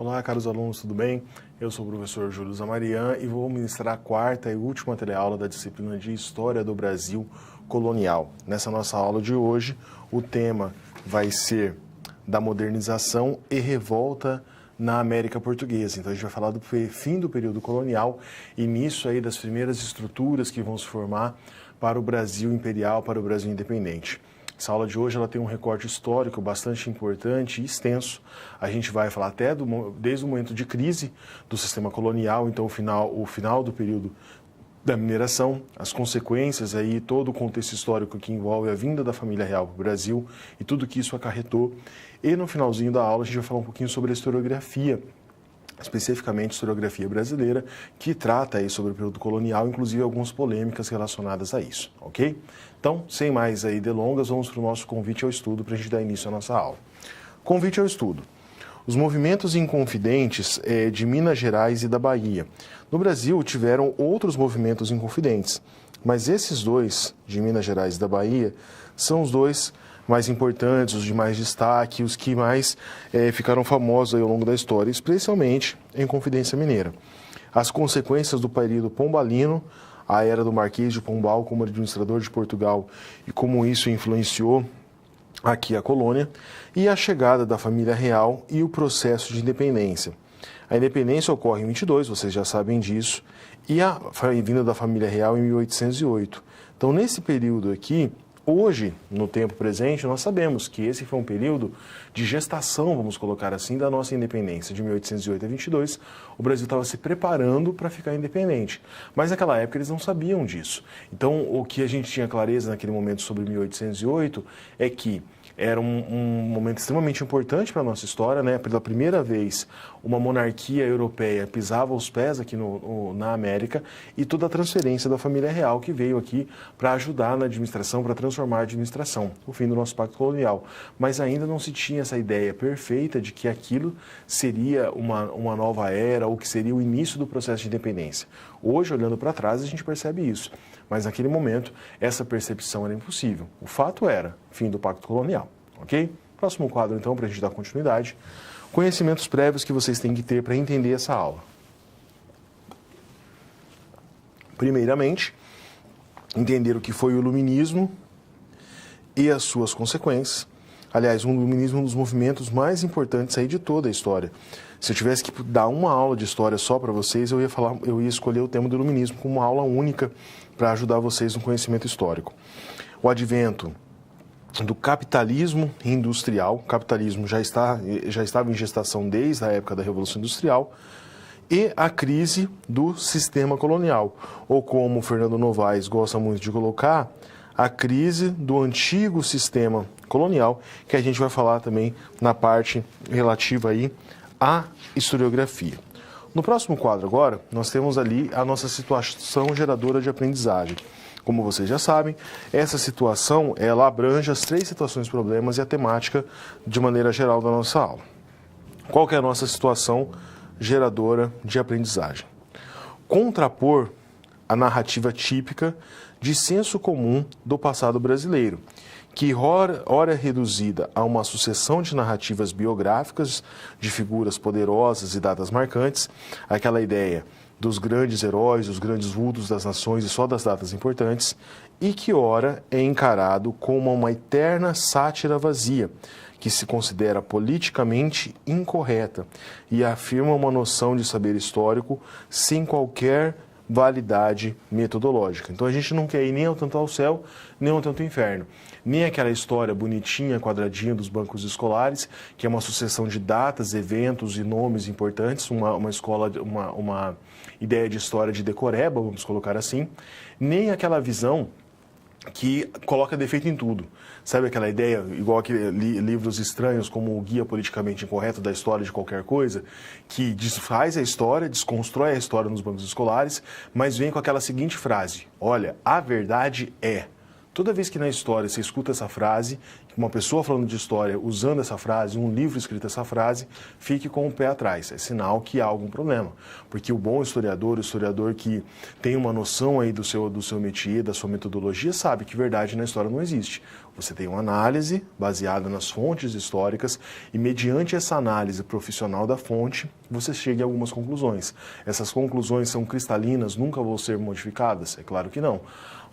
Olá, caros alunos, tudo bem? Eu sou o professor Júlio Zamarian e vou ministrar a quarta e última teleaula da disciplina de História do Brasil Colonial. Nessa nossa aula de hoje, o tema vai ser da modernização e revolta na América Portuguesa. Então, a gente vai falar do fim do período colonial, início aí das primeiras estruturas que vão se formar para o Brasil imperial, para o Brasil independente. Essa aula de hoje ela tem um recorte histórico bastante importante e extenso. A gente vai falar até desde o momento de crise do sistema colonial, então o final do período da mineração, as consequências aí, todo o contexto histórico que envolve a vinda da família real para o Brasil e tudo que isso acarretou. E no finalzinho da aula a gente vai falar um pouquinho sobre a historiografia, especificamente historiografia brasileira, que trata aí sobre o período colonial, inclusive algumas polêmicas relacionadas a isso, ok? Então, sem mais aí delongas, vamos para o nosso convite ao estudo para a gente dar início à nossa aula. Convite ao estudo. Os movimentos inconfidentes de Minas Gerais e da Bahia. No Brasil, tiveram outros movimentos inconfidentes, mas esses dois, de Minas Gerais e da Bahia, são os dois mais importantes, os de mais destaque, os que mais ficaram famosos aí ao longo da história, especialmente em Inconfidência Mineira. As consequências do período pombalino, a era do Marquês de Pombal como administrador de Portugal e como isso influenciou aqui a colônia, e a chegada da família real e o processo de independência. A independência ocorre em 22, vocês já sabem disso, e a vinda da família real em 1808. Então, nesse período aqui, hoje, no tempo presente, nós sabemos que esse foi um período de gestação, vamos colocar assim, da nossa independência. De 1808 a 22, o Brasil estava se preparando para ficar independente. Mas naquela época eles não sabiam disso. Então, o que a gente tinha clareza naquele momento sobre 1808 é que era um momento extremamente importante para a nossa história, né? Pela primeira vez, uma monarquia europeia pisava os pés aqui na América e toda a transferência da família real que veio aqui para ajudar na administração, para transformar a administração, o fim do nosso pacto colonial. Mas ainda não se tinha essa ideia perfeita de que aquilo seria uma nova era ou que seria o início do processo de independência. Hoje, olhando para trás, a gente percebe isso. Mas naquele momento, essa percepção era impossível. O fato era fim do pacto colonial, ok? Próximo quadro, então, para a gente dar continuidade. Conhecimentos prévios que vocês têm que ter para entender essa aula. Primeiramente, entender o que foi o iluminismo e as suas consequências. Aliás, o iluminismo é um dos movimentos mais importantes aí de toda a história. Se eu tivesse que dar uma aula de história só para vocês, eu ia escolher o tema do iluminismo como uma aula única para ajudar vocês no conhecimento histórico. O advento do capitalismo industrial, o capitalismo já estava em gestação desde a época da Revolução Industrial, e a crise do sistema colonial, ou como o Fernando Novaes gosta muito de colocar, a crise do antigo sistema colonial, que a gente vai falar também na parte relativa aí à historiografia. No próximo quadro agora, nós temos ali a nossa situação geradora de aprendizagem. Como vocês já sabem, essa situação, ela abrange as 3 situações problemas e a temática de maneira geral da nossa aula. Qual que é a nossa situação geradora de aprendizagem? Contrapor a narrativa típica de senso comum do passado brasileiro, que ora é reduzida a uma sucessão de narrativas biográficas de figuras poderosas e datas marcantes, aquela ideia dos grandes heróis, dos grandes vultos das nações e só das datas importantes, e que ora é encarado como uma eterna sátira vazia, que se considera politicamente incorreta e afirma uma noção de saber histórico sem qualquer validade metodológica. Então a gente não quer ir nem ao tanto ao céu, nem ao tanto ao inferno. Nem aquela história bonitinha, quadradinha dos bancos escolares, que é uma sucessão de datas, eventos e nomes importantes, uma ideia de história de decoreba, vamos colocar assim, nem aquela visão que coloca defeito em tudo. Sabe aquela ideia, igual aqueles livros estranhos como o Guia Politicamente Incorreto da História de Qualquer Coisa, que desfaz a história, desconstrói a história nos bancos escolares, mas vem com aquela seguinte frase: olha, a verdade é... Toda vez que na história você escuta essa frase, uma pessoa falando de história usando essa frase, um livro escrito essa frase, fique com o pé atrás. É sinal que há algum problema. Porque o bom historiador, o historiador que tem uma noção aí do seu métier, da sua metodologia, sabe que verdade na história não existe. Você tem uma análise baseada nas fontes históricas e, mediante essa análise profissional da fonte, você chega a algumas conclusões. Essas conclusões são cristalinas, nunca vão ser modificadas? É claro que não.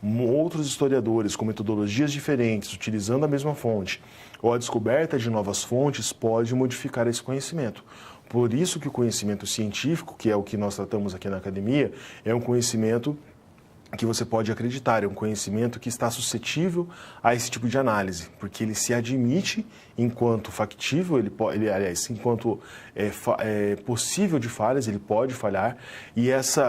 Outros historiadores com metodologias diferentes, utilizando a mesma fonte, ou a descoberta de novas fontes, pode modificar esse conhecimento. Por isso que o conhecimento científico, que é o que nós tratamos aqui na academia, é um conhecimento que você pode acreditar, é um conhecimento que está suscetível a esse tipo de análise, porque ele se admite enquanto factível, enquanto possível de falhas, ele pode falhar, e esse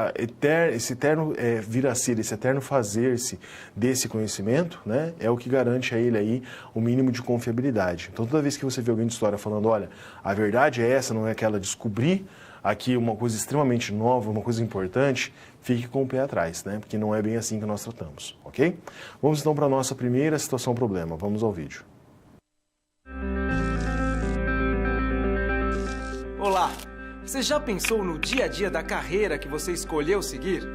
eterno vir a ser, esse eterno fazer-se desse conhecimento, né, é o que garante a ele aí o mínimo de confiabilidade. Então, toda vez que você vê alguém de história falando, olha, a verdade é essa, não é aquela, descobrir aqui uma coisa extremamente nova, uma coisa importante, fique com o pé atrás, né? Porque não é bem assim que nós tratamos, ok? Vamos então para a nossa primeira situação-problema. Vamos ao vídeo. Olá! Você já pensou no dia a dia da carreira que você escolheu seguir?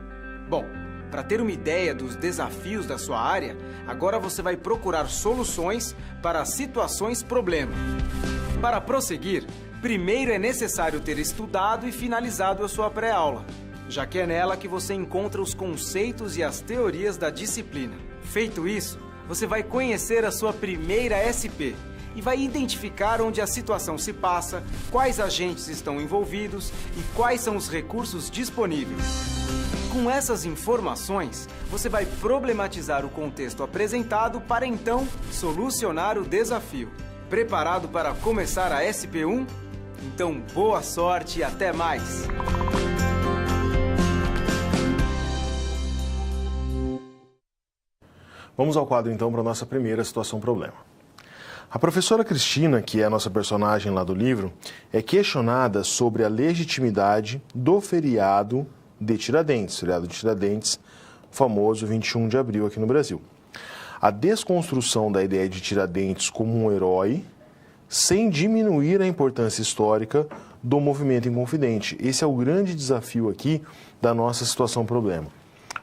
Bom, para ter uma ideia dos desafios da sua área, agora você vai procurar soluções para situações-problema. Para prosseguir, primeiro é necessário ter estudado e finalizado a sua pré-aula, já que é nela que você encontra os conceitos e as teorias da disciplina. Feito isso, você vai conhecer a sua primeira SP e vai identificar onde a situação se passa, quais agentes estão envolvidos e quais são os recursos disponíveis. Com essas informações, você vai problematizar o contexto apresentado para então solucionar o desafio. Preparado para começar a SP1? Então, boa sorte e até mais! Vamos ao quadro, então, para a nossa primeira situação-problema. A professora Cristina, que é a nossa personagem lá do livro, é questionada sobre a legitimidade do feriado de Tiradentes, famoso 21 de abril aqui no Brasil. A desconstrução da ideia de Tiradentes como um herói, sem diminuir a importância histórica do movimento inconfidente. Esse é o grande desafio aqui da nossa situação-problema.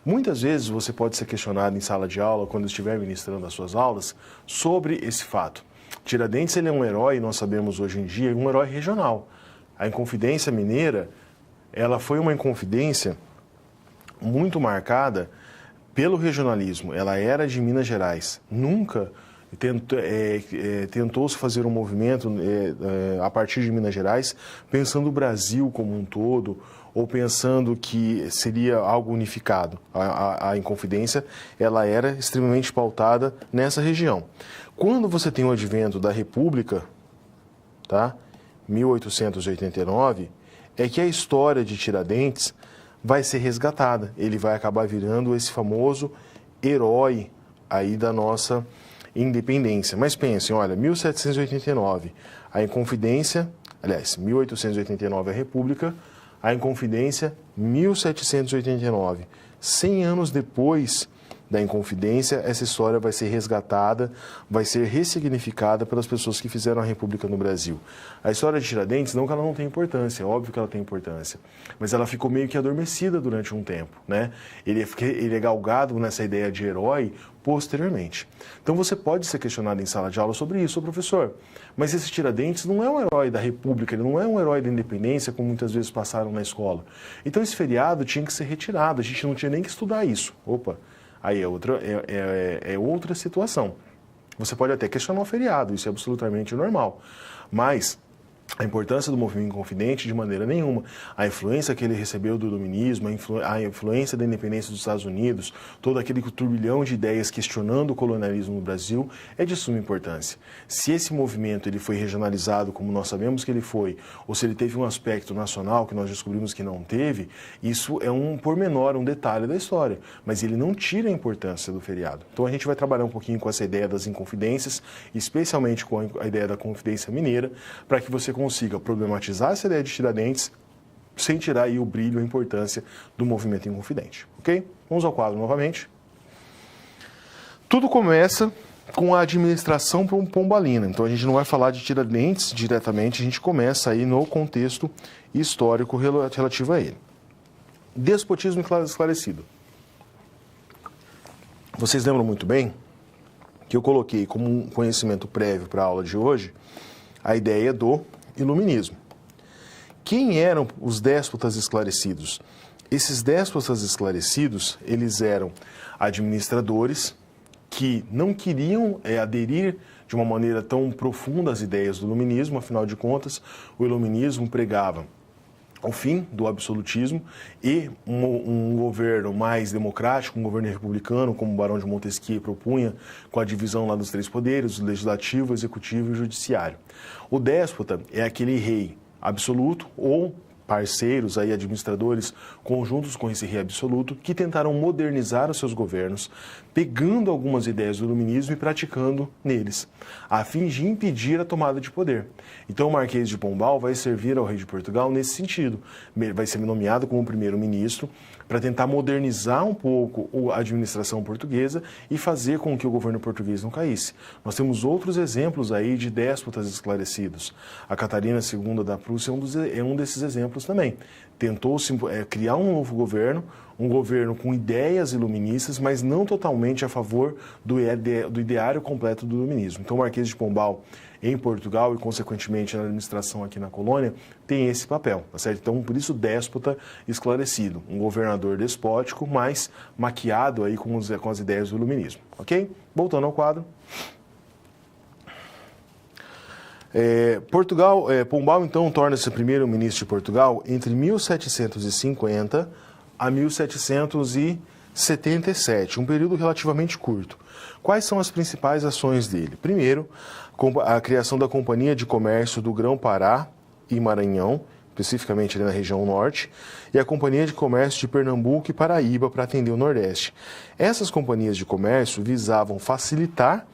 Muitas vezes você pode ser questionado em sala de aula, quando estiver ministrando as suas aulas, sobre esse fato. Tiradentes ele é um herói, nós sabemos hoje em dia, um herói regional. A Inconfidência Mineira, ela foi uma inconfidência muito marcada pelo regionalismo. Ela era de Minas Gerais. Nunca tentou-se fazer um movimento a partir de Minas Gerais, pensando o Brasil como um todo, ou pensando que seria algo unificado. A Inconfidência ela era extremamente pautada nessa região. Quando você tem o advento da República, tá? 1889, é que a história de Tiradentes vai ser resgatada. Ele vai acabar virando esse famoso herói aí da nossa independência. Mas pensem, olha, 1789, a Inconfidência, aliás, 1889 a República, a Inconfidência, 1789. 100 anos depois da Inconfidência, essa história vai ser resgatada, vai ser ressignificada pelas pessoas que fizeram a República no Brasil. A história de Tiradentes, não que ela não tenha importância, é óbvio que ela tem importância, mas ela ficou meio que adormecida durante um tempo, né? Ele é galgado nessa ideia de herói posteriormente. Então você pode ser questionado em sala de aula sobre isso, professor, mas esse Tiradentes não é um herói da República, ele não é um herói da independência, como muitas vezes passaram na escola. Então esse feriado tinha que ser retirado, a gente não tinha nem que estudar isso. Opa! Aí é outra situação. Você pode até questionar o feriado, isso é absolutamente normal. Mas a importância do movimento inconfidente, de maneira nenhuma. A influência que ele recebeu do iluminismo, a influência da independência dos Estados Unidos, todo aquele turbilhão de ideias questionando o colonialismo no Brasil, é de suma importância. Se esse movimento ele foi regionalizado, como nós sabemos que ele foi, ou se ele teve um aspecto nacional, que nós descobrimos que não teve, isso é um pormenor, um detalhe da história, mas ele não tira a importância do feriado. Então a gente vai trabalhar um pouquinho com essa ideia das inconfidências, especialmente com a ideia da Confidência Mineira, para que você consiga problematizar essa ideia de Tiradentes sem tirar aí o brilho e a importância do movimento inconfidente, ok? Vamos ao quadro novamente. Tudo começa com a administração pombalina. Então, a gente não vai falar de Tiradentes diretamente, a gente começa aí no contexto histórico relativo a ele. Despotismo esclarecido. Vocês lembram muito bem que eu coloquei como um conhecimento prévio para a aula de hoje a ideia do iluminismo. Quem eram os déspotas esclarecidos? Esses déspotas esclarecidos, eles eram administradores que não queriam aderir de uma maneira tão profunda às ideias do iluminismo. Afinal de contas, o iluminismo pregava o fim do absolutismo e um governo mais democrático, um governo republicano, como o Barão de Montesquieu propunha, com a divisão lá dos três poderes, o legislativo, o executivo e o judiciário. O déspota é aquele rei absoluto ou parceiros, aí, administradores conjuntos com esse rei absoluto, que tentaram modernizar os seus governos, pegando algumas ideias do iluminismo e praticando neles, a fim de impedir a tomada de poder. Então, o Marquês de Pombal vai servir ao rei de Portugal nesse sentido. Vai ser nomeado como primeiro-ministro para tentar modernizar um pouco a administração portuguesa e fazer com que o governo português não caísse. Nós temos outros exemplos aí de déspotas esclarecidos. A Catarina II da Prússia é um desses exemplos também. Tentou-se criar um novo governo, um governo com ideias iluministas, mas não totalmente a favor do ideário completo do iluminismo. Então, o Marquês de Pombal, em Portugal e, consequentemente, na administração aqui na colônia, tem esse papel, tá certo? Então, por isso, déspota esclarecido, um governador despótico, mas maquiado aí com as ideias do iluminismo, ok? Voltando ao quadro. Pombal, então, torna-se primeiro-ministro de Portugal entre 1750 a 1777, um período relativamente curto. Quais são as principais ações dele? Primeiro, a criação da Companhia de Comércio do Grão-Pará e Maranhão, especificamente ali na região norte, e a Companhia de Comércio de Pernambuco e Paraíba para atender o Nordeste. Essas companhias de comércio visavam facilitar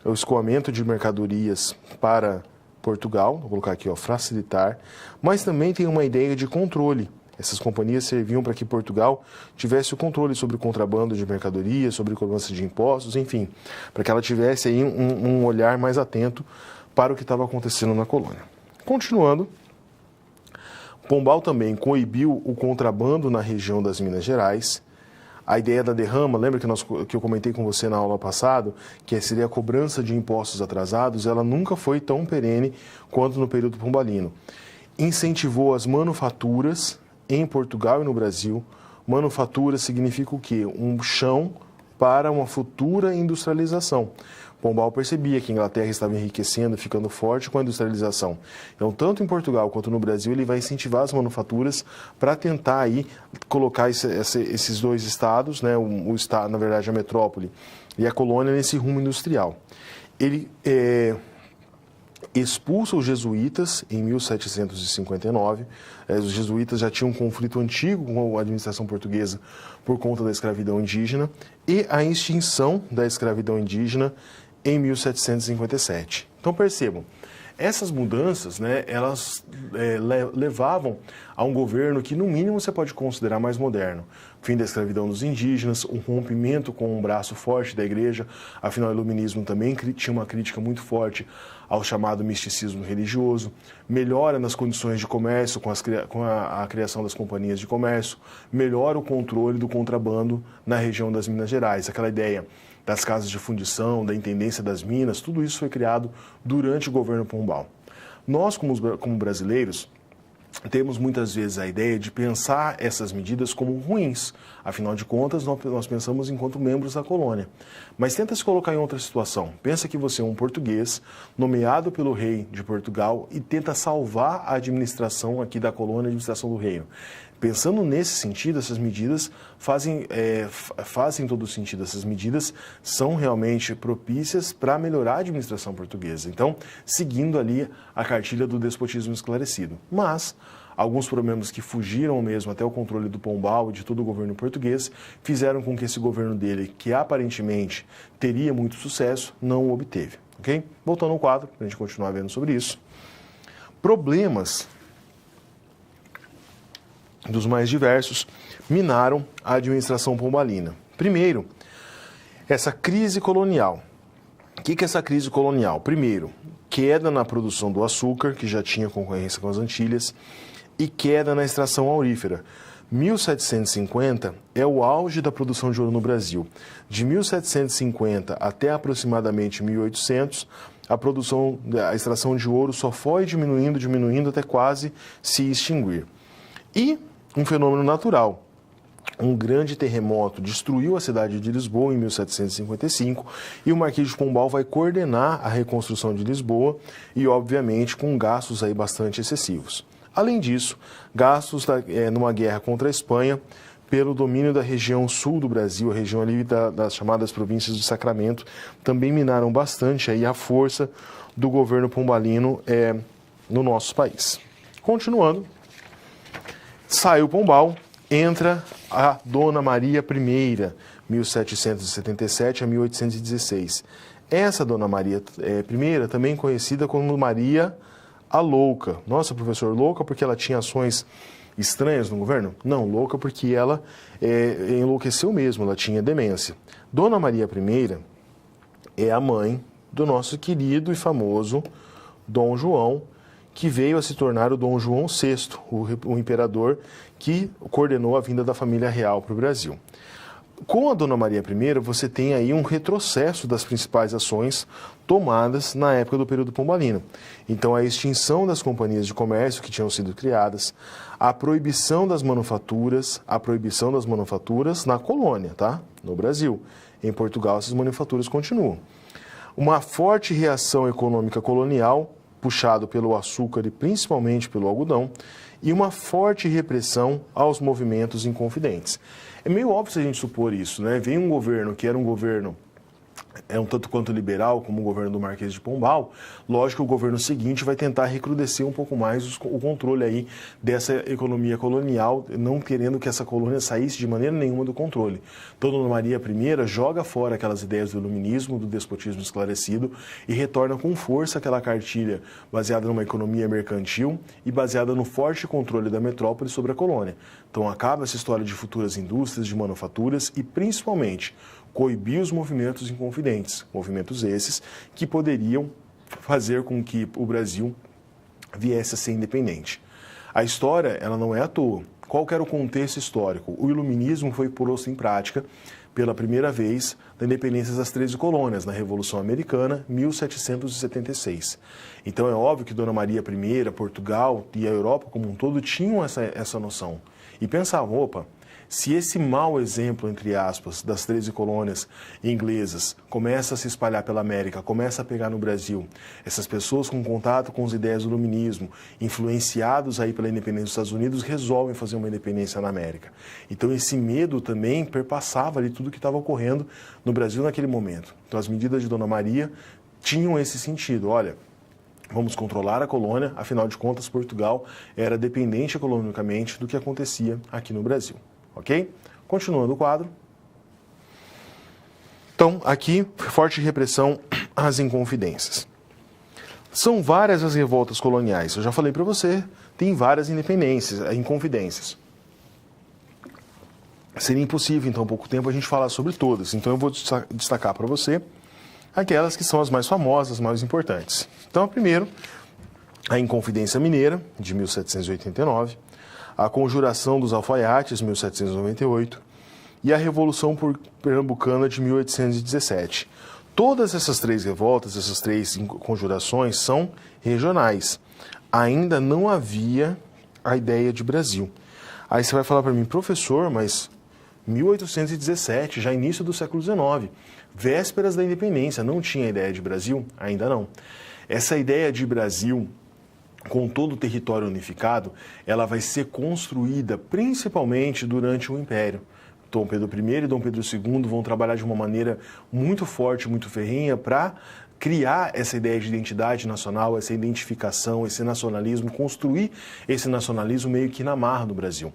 o escoamento de mercadorias para Portugal, vou colocar aqui, facilitar, mas também tem uma ideia de controle. Essas companhias serviam para que Portugal tivesse o controle sobre o contrabando de mercadorias, sobre cobrança de impostos, enfim, para que ela tivesse aí um olhar mais atento para o que estava acontecendo na colônia. Continuando, Pombal também coibiu o contrabando na região das Minas Gerais. A ideia da derrama, lembra que eu comentei com você na aula passada, que seria a cobrança de impostos atrasados, ela nunca foi tão perene quanto no período pombalino. Incentivou as manufaturas em Portugal e no Brasil. Manufatura significa o quê? Um chão para uma futura industrialização. Pombal percebia que a Inglaterra estava enriquecendo, ficando forte com a industrialização. Então, tanto em Portugal quanto no Brasil, ele vai incentivar as manufaturas para tentar aí colocar esses dois estados, né, o estado, na verdade, a metrópole e a colônia, nesse rumo industrial. Ele expulsa os jesuítas em 1759. Os jesuítas já tinham um conflito antigo com a administração portuguesa por conta da escravidão indígena e a extinção da escravidão indígena em 1757. Então, percebam, essas mudanças, né, elas levavam a um governo que, no mínimo, você pode considerar mais moderno. Fim da escravidão dos indígenas, um rompimento com um braço forte da igreja. Afinal, o iluminismo também tinha uma crítica muito forte ao chamado misticismo religioso. Melhora nas condições de comércio com a criação das companhias de comércio. Melhora o controle do contrabando na região das Minas Gerais. Aquela ideia das casas de fundição, da intendência das minas, tudo isso foi criado durante o governo Pombal. Nós, como brasileiros, temos muitas vezes a ideia de pensar essas medidas como ruins. Afinal de contas, nós pensamos enquanto membros da colônia. Mas tenta se colocar em outra situação. Pensa que você é um português nomeado pelo rei de Portugal e tenta salvar a administração aqui da colônia, a administração do reino. Pensando nesse sentido, essas medidas fazem todo sentido. Essas medidas são realmente propícias para melhorar a administração portuguesa. Então, seguindo ali a cartilha do despotismo esclarecido. Mas alguns problemas que fugiram mesmo até o controle do Pombal e de todo o governo português fizeram com que esse governo dele, que aparentemente teria muito sucesso, não o obteve. Ok? Voltando ao quadro, para a gente continuar vendo sobre isso. Problemas dos mais diversos minaram a administração pombalina. Primeiro, essa crise colonial. O que é essa crise colonial? Primeiro, queda na produção do açúcar, que já tinha concorrência com as Antilhas, e queda na extração aurífera. 1750 é o auge da produção de ouro no Brasil. De 1750 até aproximadamente 1800, a extração de ouro só foi diminuindo até quase se extinguir. E um fenômeno natural. Um grande terremoto destruiu a cidade de Lisboa em 1755 e o Marquês de Pombal vai coordenar a reconstrução de Lisboa e, obviamente, com gastos aí bastante excessivos. Além disso, gastos numa guerra contra a Espanha pelo domínio da região sul do Brasil, a região ali das chamadas províncias do Sacramento, também minaram bastante aí a força do governo pombalino no nosso país. Continuando, saiu Pombal, entra a Dona Maria I, 1777 a 1816. Essa Dona Maria I, também conhecida como Maria a Louca. Nossa, professor, louca porque ela tinha ações estranhas no governo? Não, louca porque ela enlouqueceu mesmo, ela tinha demência. Dona Maria I é a mãe do nosso querido e famoso Dom João, que veio a se tornar o Dom João VI, o imperador que coordenou a vinda da família real para o Brasil. Com a Dona Maria I, você tem aí um retrocesso das principais ações tomadas na época do período pombalino. Então, a extinção das companhias de comércio que tinham sido criadas, a proibição das manufaturas na colônia, tá? No Brasil. Em Portugal, essas manufaturas continuam. Uma forte reação econômica colonial, puxado pelo açúcar e principalmente pelo algodão, e uma forte repressão aos movimentos inconfidentes. É meio óbvio se a gente supor isso, né? Vem um governo que era um governo um tanto quanto liberal, como o governo do Marquês de Pombal, lógico que o governo seguinte vai tentar recrudescer um pouco mais o controle aí dessa economia colonial, não querendo que essa colônia saísse de maneira nenhuma do controle. Então, Dona Maria I joga fora aquelas ideias do iluminismo, do despotismo esclarecido e retorna com força aquela cartilha baseada numa economia mercantil e baseada no forte controle da metrópole sobre a colônia. Então, acaba essa história de futuras indústrias, de manufaturas e, principalmente, coibir os movimentos inconfidentes, movimentos esses que poderiam fazer com que o Brasil viesse a ser independente. A história, ela não é à toa. Qual que era o contexto histórico? O iluminismo foi posto em prática pela primeira vez da independência das 13 colônias, na Revolução Americana, 1776. Então é óbvio que Dona Maria I, Portugal e a Europa como um todo tinham essa noção. E pensavam, opa, se esse mau exemplo, entre aspas, das 13 colônias inglesas começa a se espalhar pela América, começa a pegar no Brasil, essas pessoas com contato com as ideias do iluminismo, influenciados aí pela independência dos Estados Unidos, resolvem fazer uma independência na América. Então esse medo também perpassava ali tudo que estava ocorrendo no Brasil naquele momento. Então as medidas de Dona Maria tinham esse sentido, olha, vamos controlar a colônia, afinal de contas Portugal era dependente economicamente do que acontecia aqui no Brasil. Ok? Continuando o quadro. Então, aqui, forte repressão às inconfidências. São várias as revoltas coloniais. Eu já falei para você, tem várias inconfidências. Seria impossível, em tão pouco tempo, a gente falar sobre todas. Então, eu vou destacar para você aquelas que são as mais famosas, as mais importantes. Então, primeiro, a Inconfidência Mineira, de 1789. A Conjuração dos Alfaiates, 1798, e a Revolução Pernambucana de 1817. Todas essas três revoltas, essas três conjurações são regionais. Ainda não havia a ideia de Brasil. Aí você vai falar para mim, professor, mas 1817, já início do século XIX, vésperas da independência, não tinha ideia de Brasil? Ainda não. Essa ideia de Brasil, com todo o território unificado, ela vai ser construída principalmente durante o Império. Dom Pedro I e Dom Pedro II vão trabalhar de uma maneira muito forte, muito ferrenha, para criar essa ideia de identidade nacional, essa identificação, esse nacionalismo, construir esse nacionalismo meio que na marra do Brasil.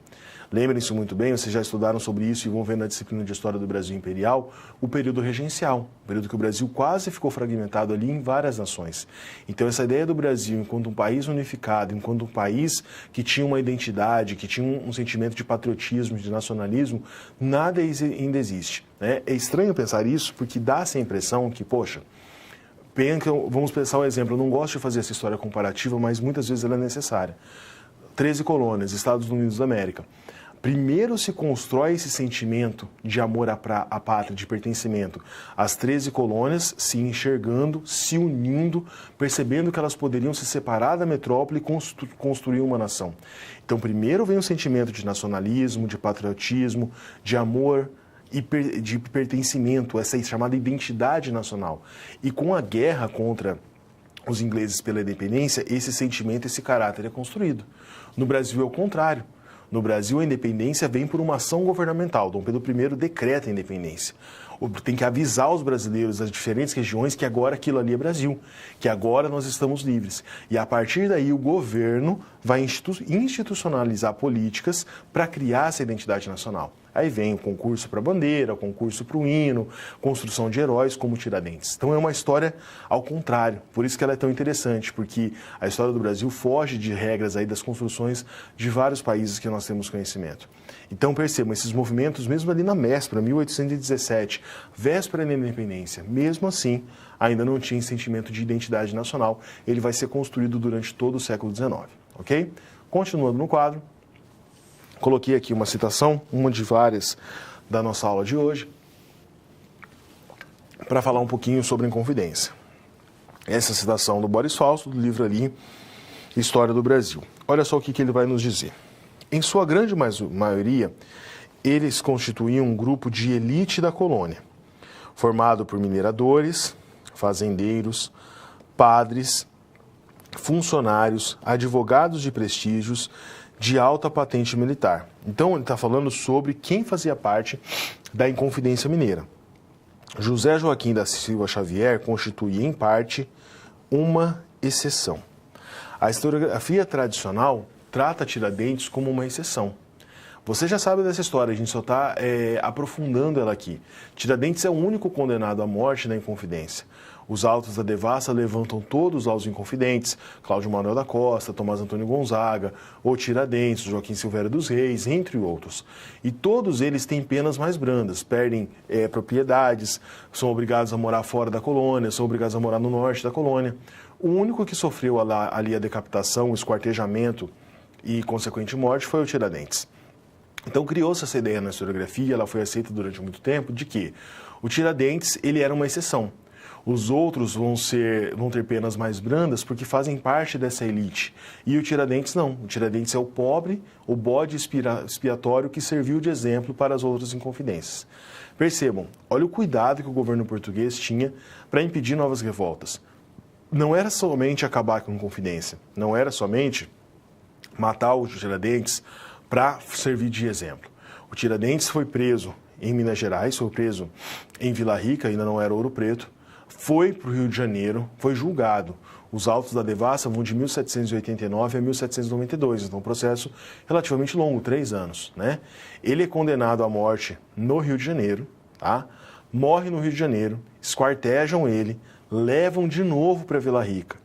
Lembrem-se muito bem, vocês já estudaram sobre isso e vão ver na disciplina de História do Brasil Imperial, o período regencial, o período que o Brasil quase ficou fragmentado ali em várias nações. Então, essa ideia do Brasil enquanto um país unificado, enquanto um país que tinha uma identidade, que tinha um sentimento de patriotismo, de nacionalismo, nada ainda existe. Né? É estranho pensar isso porque dá essa impressão que, poxa, vamos pensar um exemplo, eu não gosto de fazer essa história comparativa, mas muitas vezes ela é necessária. 13 colônias, Estados Unidos da América. Primeiro se constrói esse sentimento de amor à pátria, de pertencimento. As 13 colônias se enxergando, se unindo, percebendo que elas poderiam se separar da metrópole e construir uma nação. Então, primeiro vem o sentimento de nacionalismo, de patriotismo, de amor e de pertencimento, essa chamada identidade nacional. E com a guerra contra os ingleses pela independência, esse sentimento, esse caráter é construído. No Brasil é o contrário. No Brasil, a independência vem por uma ação governamental. Dom Pedro I decreta a independência. Tem que avisar os brasileiros das diferentes regiões que agora aquilo ali é Brasil, que agora nós estamos livres. E a partir daí o governo vai institucionalizar políticas para criar essa identidade nacional. Aí vem o concurso para a bandeira, o concurso para o hino, construção de heróis como Tiradentes. Então é uma história ao contrário, por isso que ela é tão interessante, porque a história do Brasil foge de regras aí das construções de vários países que nós temos conhecimento. Então percebam, esses movimentos, mesmo ali na véspera, 1817, véspera da independência, mesmo assim, ainda não tinha sentimento de identidade nacional, ele vai ser construído durante todo o século XIX, ok? Continuando no quadro, coloquei aqui uma citação, uma de várias da nossa aula de hoje, para falar um pouquinho sobre a Inconfidência. Essa citação do Boris Fausto, do livro ali, História do Brasil. Olha só o que ele vai nos dizer. Em sua grande maioria, eles constituíam um grupo de elite da colônia, formado por mineradores, fazendeiros, padres, funcionários, advogados de prestígios, de alta patente militar. Então, ele está falando sobre quem fazia parte da Inconfidência Mineira. José Joaquim da Silva Xavier constituía, em parte, uma exceção. A historiografia tradicional trata Tiradentes como uma exceção. Você já sabe dessa história, a gente só está aprofundando ela aqui. Tiradentes é o único condenado à morte na Inconfidência. Os autos da devassa levantam todos aos inconfidentes, Cláudio Manuel da Costa, Tomás Antônio Gonzaga, o Tiradentes, Joaquim Silvério dos Reis, entre outros. E todos eles têm penas mais brandas, perdem propriedades, são obrigados a morar fora da colônia, são obrigados a morar no norte da colônia. O único que sofreu ali a decapitação, o esquartejamento e consequente morte foi o Tiradentes. Então criou-se essa ideia na historiografia, ela foi aceita durante muito tempo, de que o Tiradentes ele era uma exceção. Os outros vão ter penas mais brandas porque fazem parte dessa elite. E o Tiradentes não. O Tiradentes é o pobre, o bode expiatório que serviu de exemplo para as outras inconfidências. Percebam, olha o cuidado que o governo português tinha para impedir novas revoltas. Não era somente acabar com a Inconfidência, não era somente matar o Tiradentes para servir de exemplo. O Tiradentes foi preso em Minas Gerais, foi preso em Vila Rica, ainda não era Ouro Preto, foi para o Rio de Janeiro, foi julgado. Os autos da devassa vão de 1789 a 1792, então um processo relativamente longo, 3 anos. Né? Ele é condenado à morte no Rio de Janeiro, tá? Morre no Rio de Janeiro, esquartejam ele, levam de novo para Vila Rica.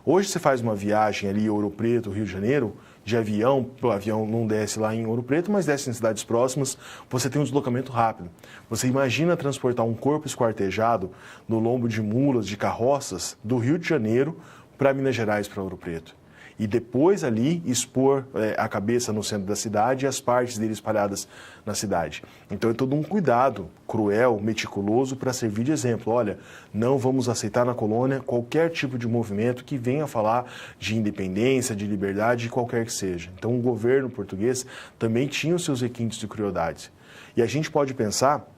Hoje você faz uma viagem ali, Ouro Preto, Rio de Janeiro, de avião, o avião não desce lá em Ouro Preto, mas desce em cidades próximas, você tem um deslocamento rápido. Você imagina transportar um corpo esquartejado no lombo de mulas, de carroças, do Rio de Janeiro para Minas Gerais, para Ouro Preto. E depois ali expor a cabeça no centro da cidade e as partes dele espalhadas na cidade. Então é todo um cuidado cruel, meticuloso para servir de exemplo. Olha, não vamos aceitar na colônia qualquer tipo de movimento que venha falar de independência, de liberdade, qualquer que seja. Então o governo português também tinha os seus requintes de crueldade. E a gente pode pensar,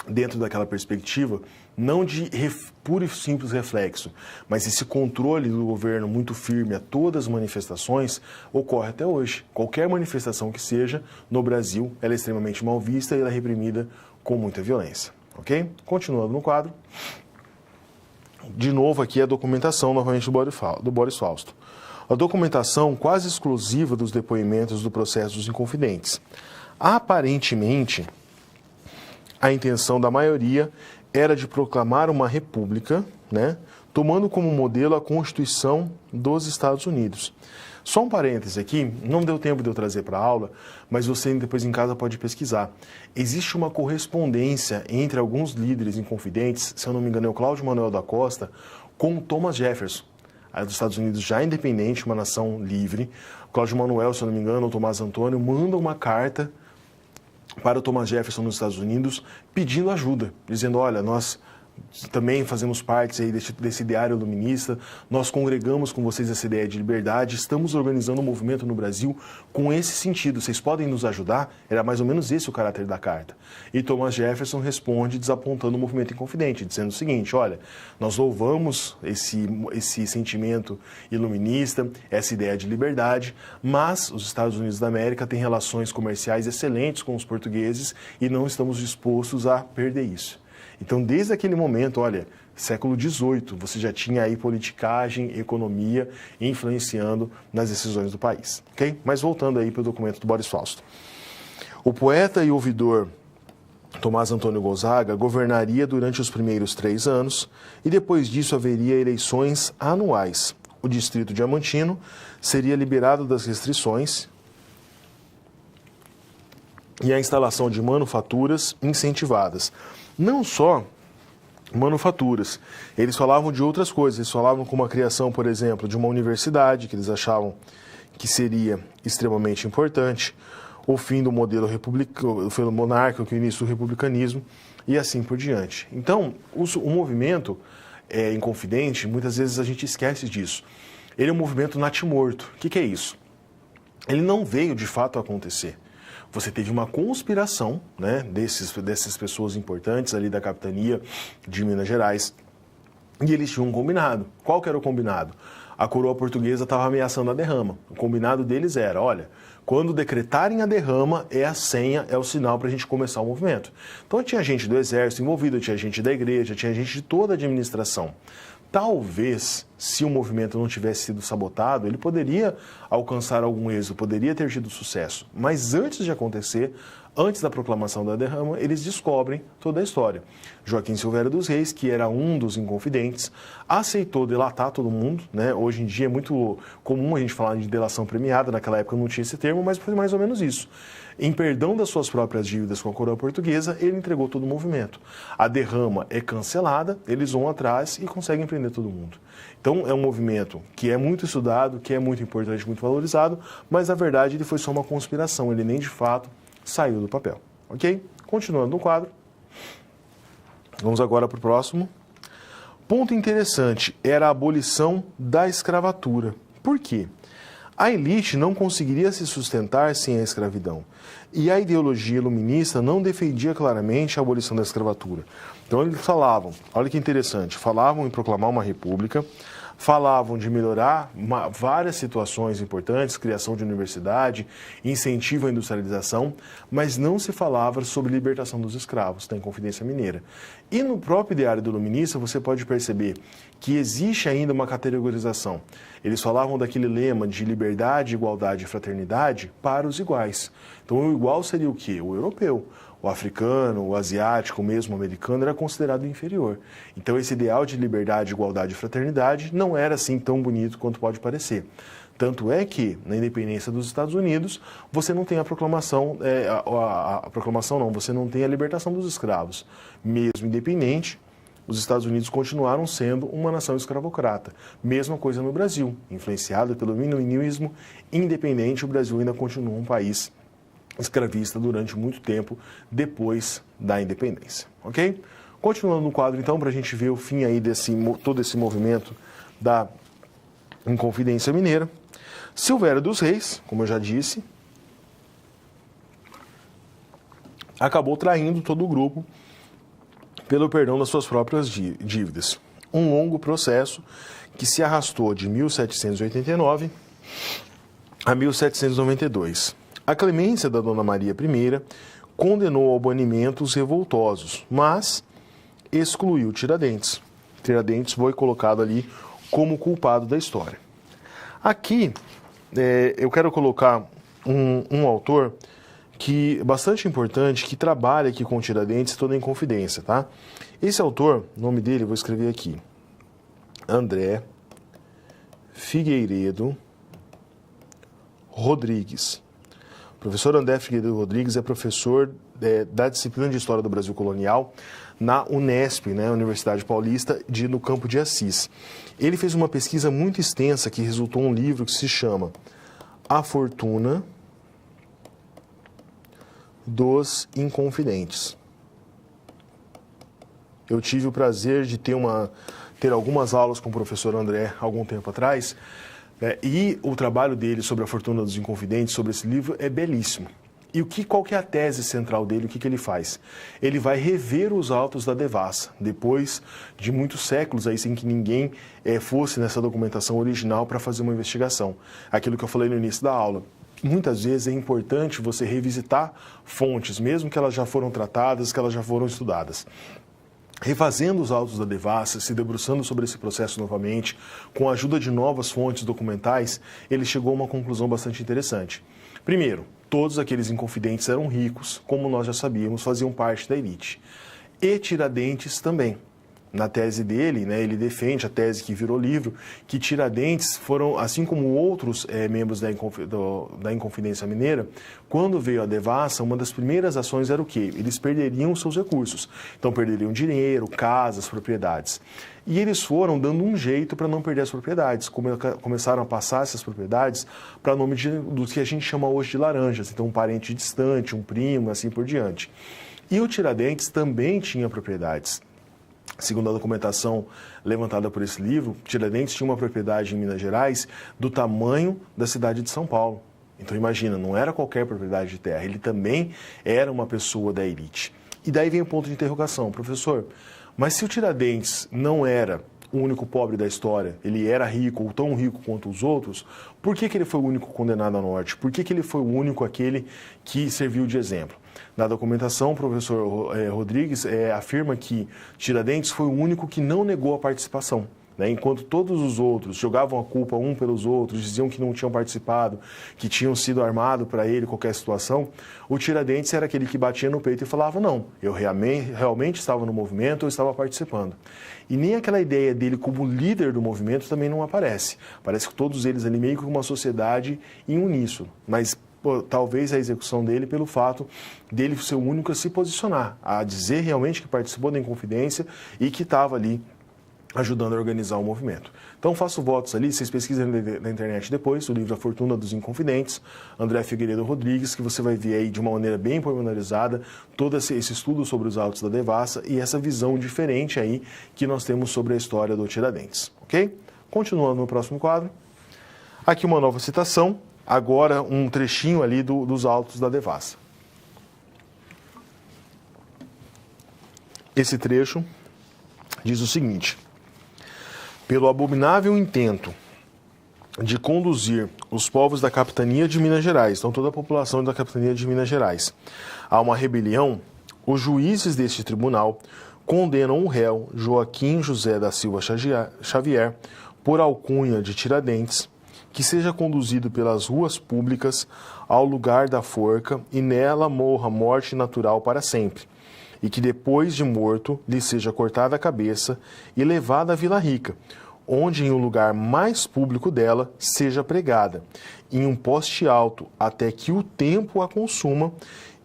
dentro daquela perspectiva, não de puro e simples reflexo, mas esse controle do governo muito firme a todas as manifestações ocorre até hoje. Qualquer manifestação que seja, no Brasil, ela é extremamente mal vista e ela é reprimida com muita violência. Ok? Continuando no quadro. De novo aqui a documentação, novamente, do Boris Fausto. a documentação quase exclusiva dos depoimentos do processo dos Inconfidentes. Aparentemente, a intenção da maioria era de proclamar uma república, né, tomando como modelo a Constituição dos Estados Unidos. Só um parêntese aqui, não deu tempo de eu trazer para a aula, mas você depois em casa pode pesquisar. Existe uma correspondência entre alguns líderes inconfidentes, se eu não me engano é o Cláudio Manuel da Costa, com Thomas Jefferson, dos Estados Unidos já independente, uma nação livre. O Cláudio Manuel, se eu não me engano, o Tomás Antônio, manda uma carta para o Thomas Jefferson nos Estados Unidos pedindo ajuda, dizendo, olha, nós também fazemos parte aí desse ideário iluminista, nós congregamos com vocês essa ideia de liberdade, estamos organizando um movimento no Brasil com esse sentido, vocês podem nos ajudar? Era mais ou menos esse o caráter da carta. E Thomas Jefferson responde desapontando o movimento Inconfidente, dizendo o seguinte, olha, nós louvamos esse sentimento iluminista, essa ideia de liberdade, mas os Estados Unidos da América têm relações comerciais excelentes com os portugueses e não estamos dispostos a perder isso. Então, desde aquele momento, olha, século XVIII, você já tinha aí politicagem, economia influenciando nas decisões do país, ok? Mas voltando aí para o documento do Boris Fausto. O poeta e ouvidor Tomás Antônio Gonzaga governaria durante os primeiros 3 anos e depois disso haveria eleições anuais. O distrito diamantino seria liberado das restrições e a instalação de manufaturas incentivadas. Não só manufaturas, eles falavam de outras coisas, eles falavam como a criação, por exemplo, de uma universidade, que eles achavam que seria extremamente importante, o fim do modelo monárquico, o início do republicanismo e assim por diante. Então, o movimento Inconfidente, muitas vezes a gente esquece disso. Ele é um movimento natimorto. O que é isso? Ele não veio de fato a acontecer. Você teve uma conspiração, né, dessas pessoas importantes ali da capitania de Minas Gerais e eles tinham um combinado. Qual que era o combinado? A coroa portuguesa estava ameaçando a derrama. O combinado deles era, olha, quando decretarem a derrama é a senha, é o sinal para a gente começar o movimento. Então tinha gente do exército envolvido, tinha gente da igreja, tinha gente de toda a administração. Talvez, se o movimento não tivesse sido sabotado, ele poderia alcançar algum êxito, poderia ter tido sucesso. Mas antes de acontecer, antes da proclamação da derrama, eles descobrem toda a história. Joaquim Silvério dos Reis, que era um dos inconfidentes, aceitou delatar todo mundo, né? Hoje em dia é muito comum a gente falar de delação premiada, naquela época não tinha esse termo, mas foi mais ou menos isso. Em perdão das suas próprias dívidas com a coroa portuguesa, ele entregou todo o movimento. A derrama é cancelada, eles vão atrás e conseguem prender todo mundo. Então é um movimento que é muito estudado, que é muito importante, muito valorizado, mas na verdade ele foi só uma conspiração, ele nem de fato saiu do papel, ok? Continuando no quadro, vamos agora para o próximo. Ponto interessante era a abolição da escravatura. Por quê? A elite não conseguiria se sustentar sem a escravidão. E a ideologia iluminista não defendia claramente a abolição da escravatura. Então eles falavam, olha que interessante, falavam em proclamar uma república, falavam de melhorar várias situações importantes, criação de universidade, incentivo à industrialização, mas não se falava sobre libertação dos escravos, da Inconfidência Mineira. E no próprio ideário do iluminista você pode perceber que existe ainda uma categorização. Eles falavam daquele lema de liberdade, igualdade e fraternidade para os iguais. Então o igual seria o quê? O europeu. O africano, o asiático, mesmo o americano, era considerado inferior. Então esse ideal de liberdade, igualdade e fraternidade não era assim tão bonito quanto pode parecer. Tanto é que, na independência dos Estados Unidos, você não tem a proclamação, você não tem a libertação dos escravos. Mesmo independente, os Estados Unidos continuaram sendo uma nação escravocrata. Mesma coisa no Brasil. Influenciado pelo iluminismo independente, o Brasil ainda continua um país escravista durante muito tempo depois da independência, ok? Continuando no quadro, então, para a gente ver o fim aí todo esse movimento da Inconfidência Mineira. Silvério dos Reis, como eu já disse, acabou traindo todo o grupo pelo perdão das suas próprias dívidas. Um longo processo que se arrastou de 1789 a 1792. A clemência da Dona Maria I condenou ao banimento os revoltosos, mas excluiu Tiradentes. Tiradentes foi colocado ali como culpado da história. Aqui, eu quero colocar um autor que bastante importante, que trabalha aqui com Tiradentes, toda em confidência, tá? Esse autor, o nome dele, eu vou escrever aqui, André Figueiredo Rodrigues. O professor André Figueiredo Rodrigues é professor da disciplina de História do Brasil Colonial na Unesp, né, Universidade Paulista, no Campo de Assis. Ele fez uma pesquisa muito extensa que resultou em um livro que se chama A Fortuna dos Inconfidentes. Eu tive o prazer de ter algumas aulas com o professor André algum tempo atrás, e o trabalho dele sobre a Fortuna dos Inconfidentes, sobre esse livro, é belíssimo. E qual que é a tese central dele, o que ele faz? Ele vai rever os autos da devassa, depois de muitos séculos aí sem que ninguém fosse nessa documentação original para fazer uma investigação. Aquilo que eu falei no início da aula. Muitas vezes é importante você revisitar fontes, mesmo que elas já foram tratadas, que elas já foram estudadas. Refazendo os autos da devassa, se debruçando sobre esse processo novamente, com a ajuda de novas fontes documentais, ele chegou a uma conclusão bastante interessante. Primeiro, todos aqueles inconfidentes eram ricos, como nós já sabíamos, faziam parte da elite. E Tiradentes também. Na tese dele, né, ele defende, a tese que virou livro, que Tiradentes foram, assim como outros membros da Inconfidência Mineira, quando veio a devassa, uma das primeiras ações era o quê? Eles perderiam seus recursos. Então, perderiam dinheiro, casas, propriedades. E eles foram dando um jeito para não perder as propriedades. Começaram a passar essas propriedades para nome do que a gente chama hoje de laranjas. Então, um parente distante, um primo, assim por diante. E o Tiradentes também tinha propriedades. Segundo a documentação levantada por esse livro, Tiradentes tinha uma propriedade em Minas Gerais do tamanho da cidade de São Paulo. Então imagina, não era qualquer propriedade de terra, ele também era uma pessoa da elite. E daí vem o ponto de interrogação, professor, mas se o Tiradentes não era o único pobre da história, ele era rico ou tão rico quanto os outros, por que ele foi o único condenado à morte? Por que ele foi o único aquele que serviu de exemplo? Na documentação, o professor Rodrigues afirma que Tiradentes foi o único que não negou a participação. Né? Enquanto todos os outros jogavam a culpa um pelos outros, diziam que não tinham participado, que tinham sido armados para ele qualquer situação, o Tiradentes era aquele que batia no peito e falava, não, eu realmente estava no movimento, eu estava participando. E nem aquela ideia dele como líder do movimento também não aparece. Parece que todos eles ali meio que uma sociedade em uníssono, mas talvez a execução dele pelo fato dele ser o único a se posicionar, a dizer realmente que participou da Inconfidência e que estava ali ajudando a organizar o movimento. Então faço votos ali, vocês pesquisem na internet depois, o livro A Fortuna dos Inconfidentes, André Figueiredo Rodrigues, que você vai ver aí de uma maneira bem pormenorizada todo esse estudo sobre os autos da devassa e essa visão diferente aí que nós temos sobre a história do Tiradentes, ok? Continuando no próximo quadro, aqui uma nova citação, agora um trechinho ali dos autos da devassa. Esse trecho diz o seguinte: pelo abominável intento de conduzir os povos da capitania de Minas Gerais, então toda a população da capitania de Minas Gerais, a uma rebelião, os juízes deste tribunal condenam o réu Joaquim José da Silva Xavier, por alcunha de Tiradentes, que seja conduzido pelas ruas públicas ao lugar da forca e nela morra morte natural para sempre, e que depois de morto lhe seja cortada a cabeça e levada à Vila Rica, onde em um lugar mais público dela seja pregada, em um poste alto, até que o tempo a consuma,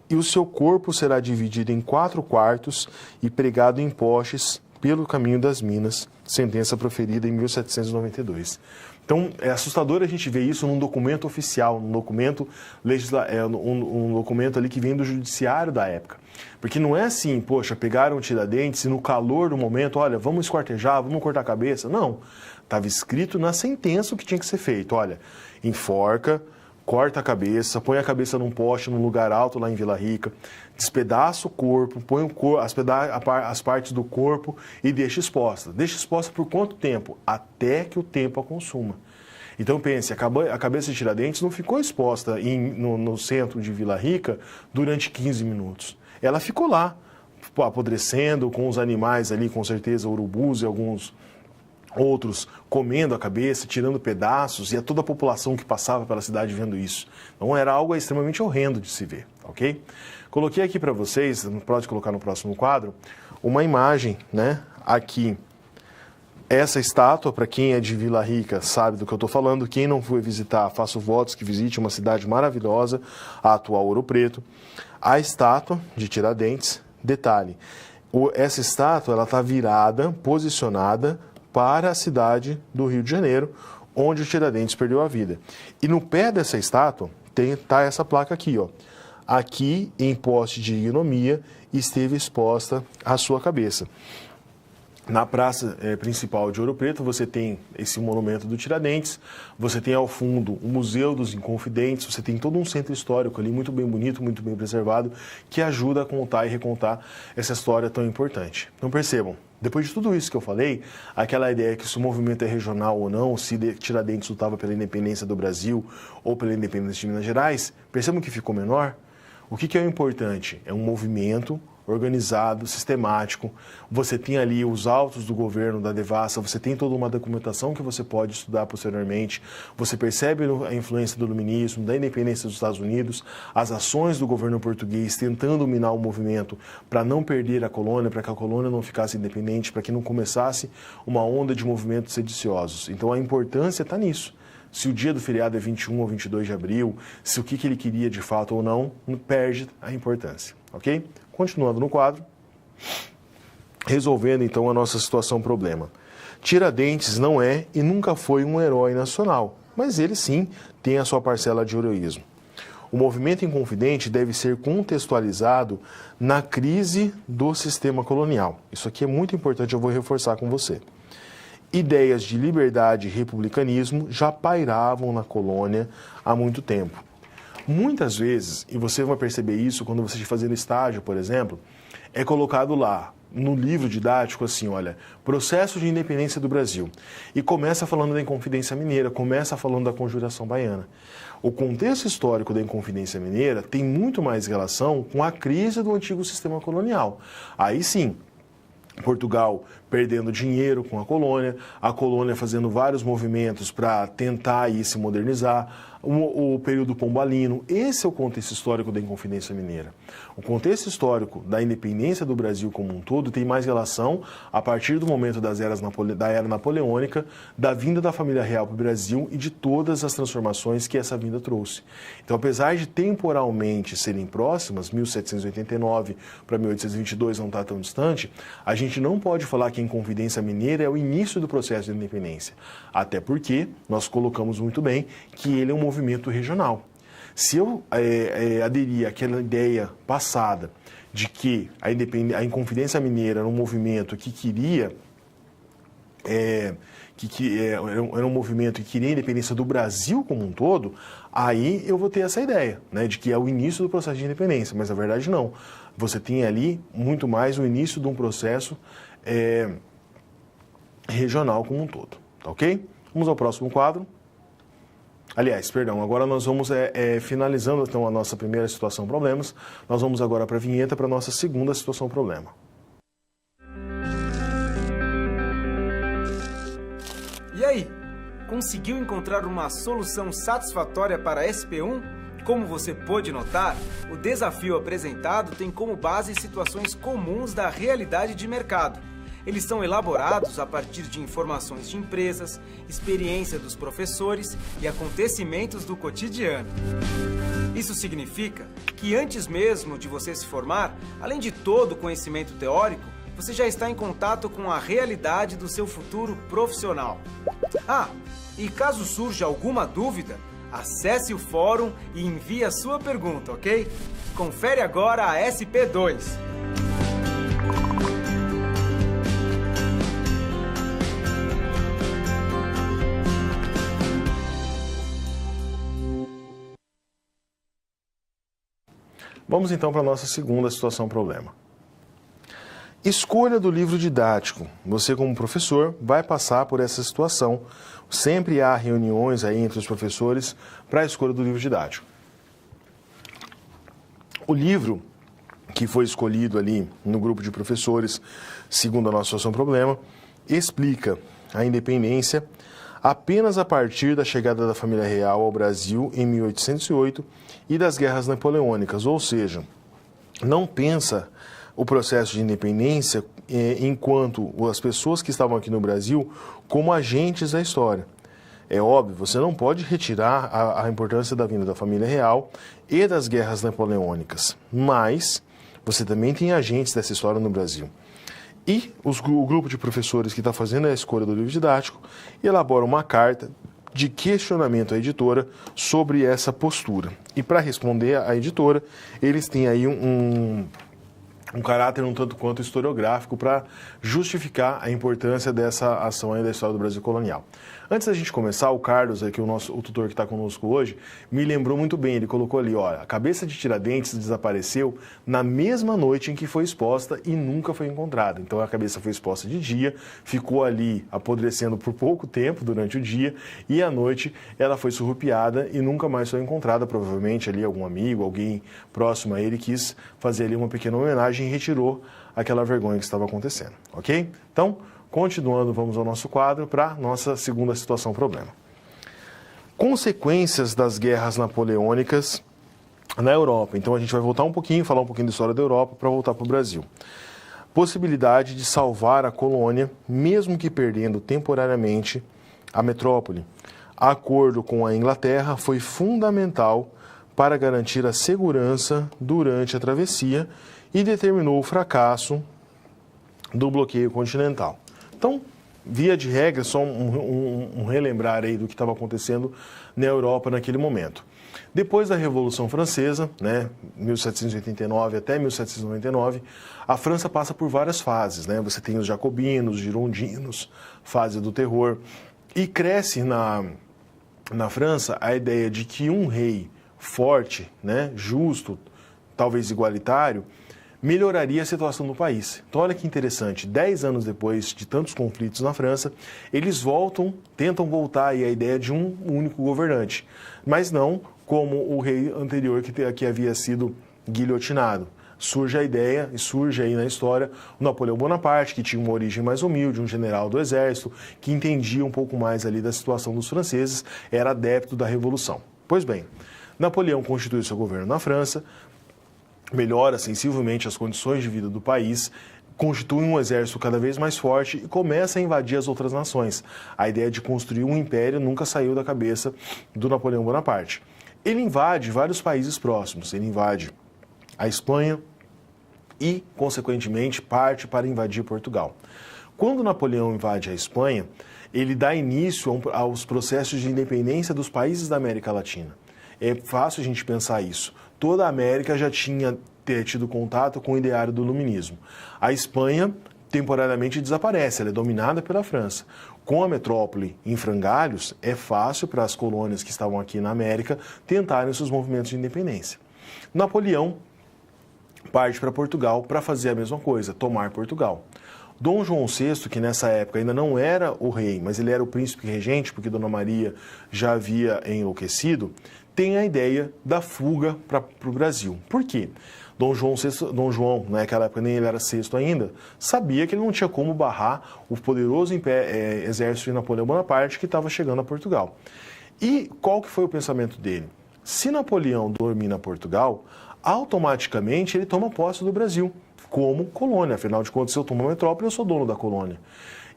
e o seu corpo será dividido em 4 quartos e pregado em postes pelo caminho das Minas, sentença proferida em 1792. Então, é assustador a gente ver isso num documento oficial, num documento um documento ali que vem do judiciário da época. Porque não é assim, poxa, pegaram Tiradentes e no calor do momento, olha, vamos esquartejar, vamos cortar a cabeça. Não, estava escrito na sentença o que tinha que ser feito. Olha, enforca, corta a cabeça, põe a cabeça num poste, num lugar alto lá em Vila Rica, despedaça o corpo, põe as partes do corpo e deixa exposta. Deixa exposta por quanto tempo? Até que o tempo a consuma. Então pense, a cabeça de Tiradentes não ficou exposta no centro de Vila Rica durante 15 minutos. Ela ficou lá, apodrecendo com os animais ali, com certeza, urubus e alguns outros comendo a cabeça, tirando pedaços, e a toda a população que passava pela cidade vendo isso. Então era algo extremamente horrendo de se ver, ok? Coloquei aqui para vocês, pode colocar no próximo quadro, uma imagem, né? Aqui, essa estátua, para quem é de Vila Rica sabe do que eu estou falando, quem não foi visitar, faço votos que visite uma cidade maravilhosa, a atual Ouro Preto. A estátua de Tiradentes, detalhe, essa estátua ela está virada, posicionada para a cidade do Rio de Janeiro, onde o Tiradentes perdeu a vida. E no pé dessa estátua está essa placa aqui, ó. Aqui, em poste de ignomia, esteve exposta a sua cabeça. Na praça principal de Ouro Preto, você tem esse monumento do Tiradentes, você tem ao fundo o Museu dos Inconfidentes, você tem todo um centro histórico ali, muito bem bonito, muito bem preservado, que ajuda a contar e recontar essa história tão importante. Então percebam, depois de tudo isso que eu falei, aquela ideia que se o movimento é regional ou não, se Tiradentes lutava pela independência do Brasil ou pela independência de Minas Gerais, percebam que ficou menor? O que é o importante? É um movimento organizado, sistemático, você tem ali os autos do governo da Devassa, você tem toda uma documentação que você pode estudar posteriormente, você percebe a influência do iluminismo, da independência dos Estados Unidos, as ações do governo português tentando minar o movimento para não perder a colônia, para que a colônia não ficasse independente, para que não começasse uma onda de movimentos sediciosos. Então a importância está nisso. Se o dia do feriado é 21 ou 22 de abril, se o que ele queria de fato ou não, perde a importância, ok? Continuando no quadro, resolvendo então a nossa situação-problema. Tiradentes não é e nunca foi um herói nacional, mas ele sim tem a sua parcela de heroísmo. O movimento inconfidente deve ser contextualizado na crise do sistema colonial. Isso aqui é muito importante, eu vou reforçar com você. Ideias de liberdade e republicanismo já pairavam na colônia há muito tempo. Muitas vezes, e você vai perceber isso quando você estiver fazendo estágio, por exemplo, é colocado lá no livro didático assim, olha, processo de independência do Brasil. E começa falando da Inconfidência Mineira, começa falando da Conjuração Baiana. O contexto histórico da Inconfidência Mineira tem muito mais relação com a crise do antigo sistema colonial. Aí sim, Portugal perdendo dinheiro com a colônia fazendo vários movimentos para tentar aí se modernizar, o período pombalino. Esse é o contexto histórico da Inconfidência Mineira. O contexto histórico da independência do Brasil como um todo tem mais relação a partir do momento da era napoleônica, da vinda da família real para o Brasil e de todas as transformações que essa vinda trouxe. Então, apesar de temporalmente serem próximas, 1789 para 1822 não está tão distante, a gente não pode falar que a Inconfidência Mineira é o início do processo de independência. Até porque nós colocamos muito bem que ele é um movimento regional. Se eu aderir àquela ideia passada de que a Inconfidência Mineira era um movimento que queria era um movimento que queria a independência do Brasil como um todo, aí eu vou ter essa ideia, né, de que é o início do processo de independência, mas na verdade não. Você tem ali muito mais o início de um processo regional como um todo, tá ok? Vamos ao próximo quadro. Aliás, perdão, agora nós vamos finalizando então a nossa primeira situação problemas, nós vamos agora para a vinheta para a nossa segunda situação problema. E aí, conseguiu encontrar uma solução satisfatória para a SP1? Como você pôde notar, o desafio apresentado tem como base situações comuns da realidade de mercado. Eles são elaborados a partir de informações de empresas, experiência dos professores e acontecimentos do cotidiano. Isso significa que antes mesmo de você se formar, além de todo o conhecimento teórico, você já está em contato com a realidade do seu futuro profissional. Ah, e caso surja alguma dúvida, acesse o fórum e envie a sua pergunta, ok? Confere agora a SP2. Vamos então para a nossa segunda situação problema. Escolha do livro didático. Você, como professor, vai passar por essa situação. Sempre há reuniões aí entre os professores para a escolha do livro didático. O livro que foi escolhido ali no grupo de professores, segundo a nossa situação problema, explica a independência apenas a partir da chegada da família real ao Brasil em 1808 e das guerras napoleônicas, ou seja, não pensa o processo de independência enquanto as pessoas que estavam aqui no Brasil como agentes da história. É óbvio, você não pode retirar a importância da vinda da família real e das guerras napoleônicas, mas você também tem agentes dessa história no Brasil. E o grupo de professores que está fazendo a escolha do livro didático elabora uma carta de questionamento à editora sobre essa postura. E para responder à editora, eles têm aí um caráter um tanto quanto historiográfico para justificar a importância dessa ação aí da história do Brasil colonial. Antes da gente começar, o Carlos, aqui, o tutor que está conosco hoje, me lembrou muito bem, ele colocou ali, olha, a cabeça de Tiradentes desapareceu na mesma noite em que foi exposta e nunca foi encontrada. Então a cabeça foi exposta de dia, ficou ali apodrecendo por pouco tempo durante o dia e à noite ela foi surrupiada e nunca mais foi encontrada. Provavelmente ali algum amigo, alguém próximo a ele quis fazer ali uma pequena homenagem e retirou aquela vergonha que estava acontecendo, ok? Então, continuando, vamos ao nosso quadro para nossa segunda situação problema. Consequências das guerras napoleônicas na Europa. Então a gente vai voltar um pouquinho, falar um pouquinho da história da Europa para voltar para o Brasil. Possibilidade de salvar a colônia, mesmo que perdendo temporariamente a metrópole. Acordo com a Inglaterra foi fundamental para garantir a segurança durante a travessia e determinou o fracasso do bloqueio continental. Então, via de regra, só um relembrar aí do que estava acontecendo na Europa naquele momento. Depois da Revolução Francesa, 1789 até 1799, a França passa por várias fases. Você tem os jacobinos, os girondinos, fase do terror, e cresce na França a ideia de que um rei forte, justo, talvez igualitário, melhoraria a situação do país. Então, olha que interessante, 10 anos depois de tantos conflitos na França, eles tentam voltar aí à ideia de um único governante, mas não como o rei anterior que havia sido guilhotinado. Surge a ideia, e surge aí na história, o Napoleão Bonaparte, que tinha uma origem mais humilde, um general do exército, que entendia um pouco mais ali da situação dos franceses, era adepto da Revolução. Pois bem, Napoleão constitui seu governo na França, melhora sensivelmente as condições de vida do país, constitui um exército cada vez mais forte e começa a invadir as outras nações. A ideia de construir um império nunca saiu da cabeça do Napoleão Bonaparte. Ele invade vários países próximos, ele invade a Espanha e, consequentemente, parte para invadir Portugal. Quando Napoleão invade a Espanha, ele dá início aos processos de independência dos países da América Latina. É fácil a gente pensar isso. Toda a América já tinha tido contato com o ideário do iluminismo. A Espanha temporariamente desaparece, ela é dominada pela França. Com a metrópole em frangalhos, é fácil para as colônias que estavam aqui na América tentarem seus movimentos de independência. Napoleão parte para Portugal para fazer a mesma coisa, tomar Portugal. Dom João VI, que nessa época ainda não era o rei, mas ele era o príncipe regente, porque Dona Maria já havia enlouquecido, tem a ideia da fuga para o Brasil. Por quê? Dom João, naquela época nem ele era sexto ainda, sabia que ele não tinha como barrar o poderoso exército de Napoleão Bonaparte que estava chegando a Portugal. E qual que foi o pensamento dele? Se Napoleão domina Portugal, automaticamente ele toma posse do Brasil como colônia. Afinal de contas, se eu tomo a metrópole, eu sou dono da colônia.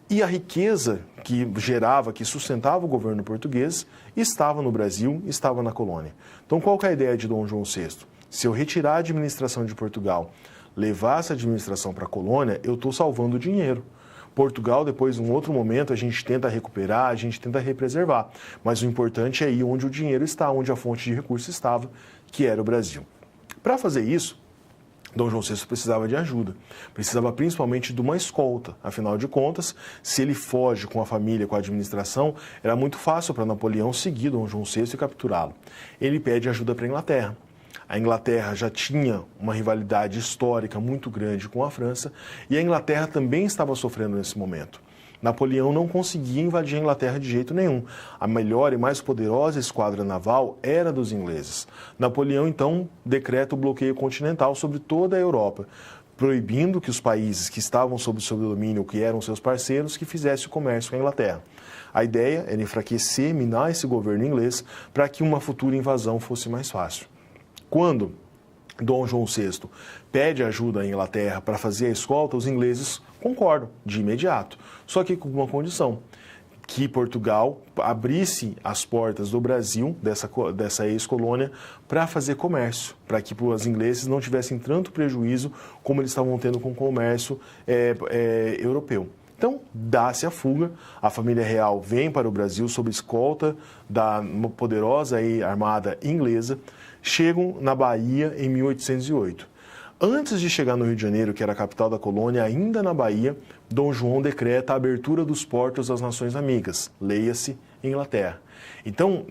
E a riqueza que gerava, que sustentava o governo português, estava no Brasil, estava na colônia. Então, qual que é a ideia de Dom João VI? Se eu retirar a administração de Portugal, levar essa administração para a colônia, eu estou salvando dinheiro. Portugal, depois, em um outro momento, a gente tenta recuperar, a gente tenta represervar. Mas o importante é ir onde o dinheiro está, onde a fonte de recursos estava, que era o Brasil. Para fazer isso, Dom João VI precisava de ajuda, precisava principalmente de uma escolta. Afinal de contas, se ele foge com a família, com a administração, era muito fácil para Napoleão seguir Dom João VI e capturá-lo. Ele pede ajuda para a Inglaterra. A Inglaterra já tinha uma rivalidade histórica muito grande com a França e a Inglaterra também estava sofrendo nesse momento. Napoleão não conseguia invadir a Inglaterra de jeito nenhum. A melhor e mais poderosa esquadra naval era dos ingleses. Napoleão, então, decreta o bloqueio continental sobre toda a Europa. proibindo que os países que estavam sob o seu domínio, que eram seus parceiros, que fizessem o comércio com a Inglaterra. A ideia era enfraquecer, minar esse governo inglês para que uma futura invasão fosse mais fácil. Quando Dom João VI pede ajuda à Inglaterra para fazer a escolta, os ingleses concordam de imediato, só que com uma condição: que Portugal abrisse as portas do Brasil, dessa ex-colônia, para fazer comércio, para que os ingleses não tivessem tanto prejuízo como eles estavam tendo com o comércio europeu. Então, dá-se a fuga, a família real vem para o Brasil sob escolta da poderosa armada inglesa, chegam na Bahia em 1808. Antes de chegar no Rio de Janeiro, que era a capital da colônia, ainda na Bahia, Dom João decreta a abertura dos portos às nações amigas, leia-se Inglaterra. Então,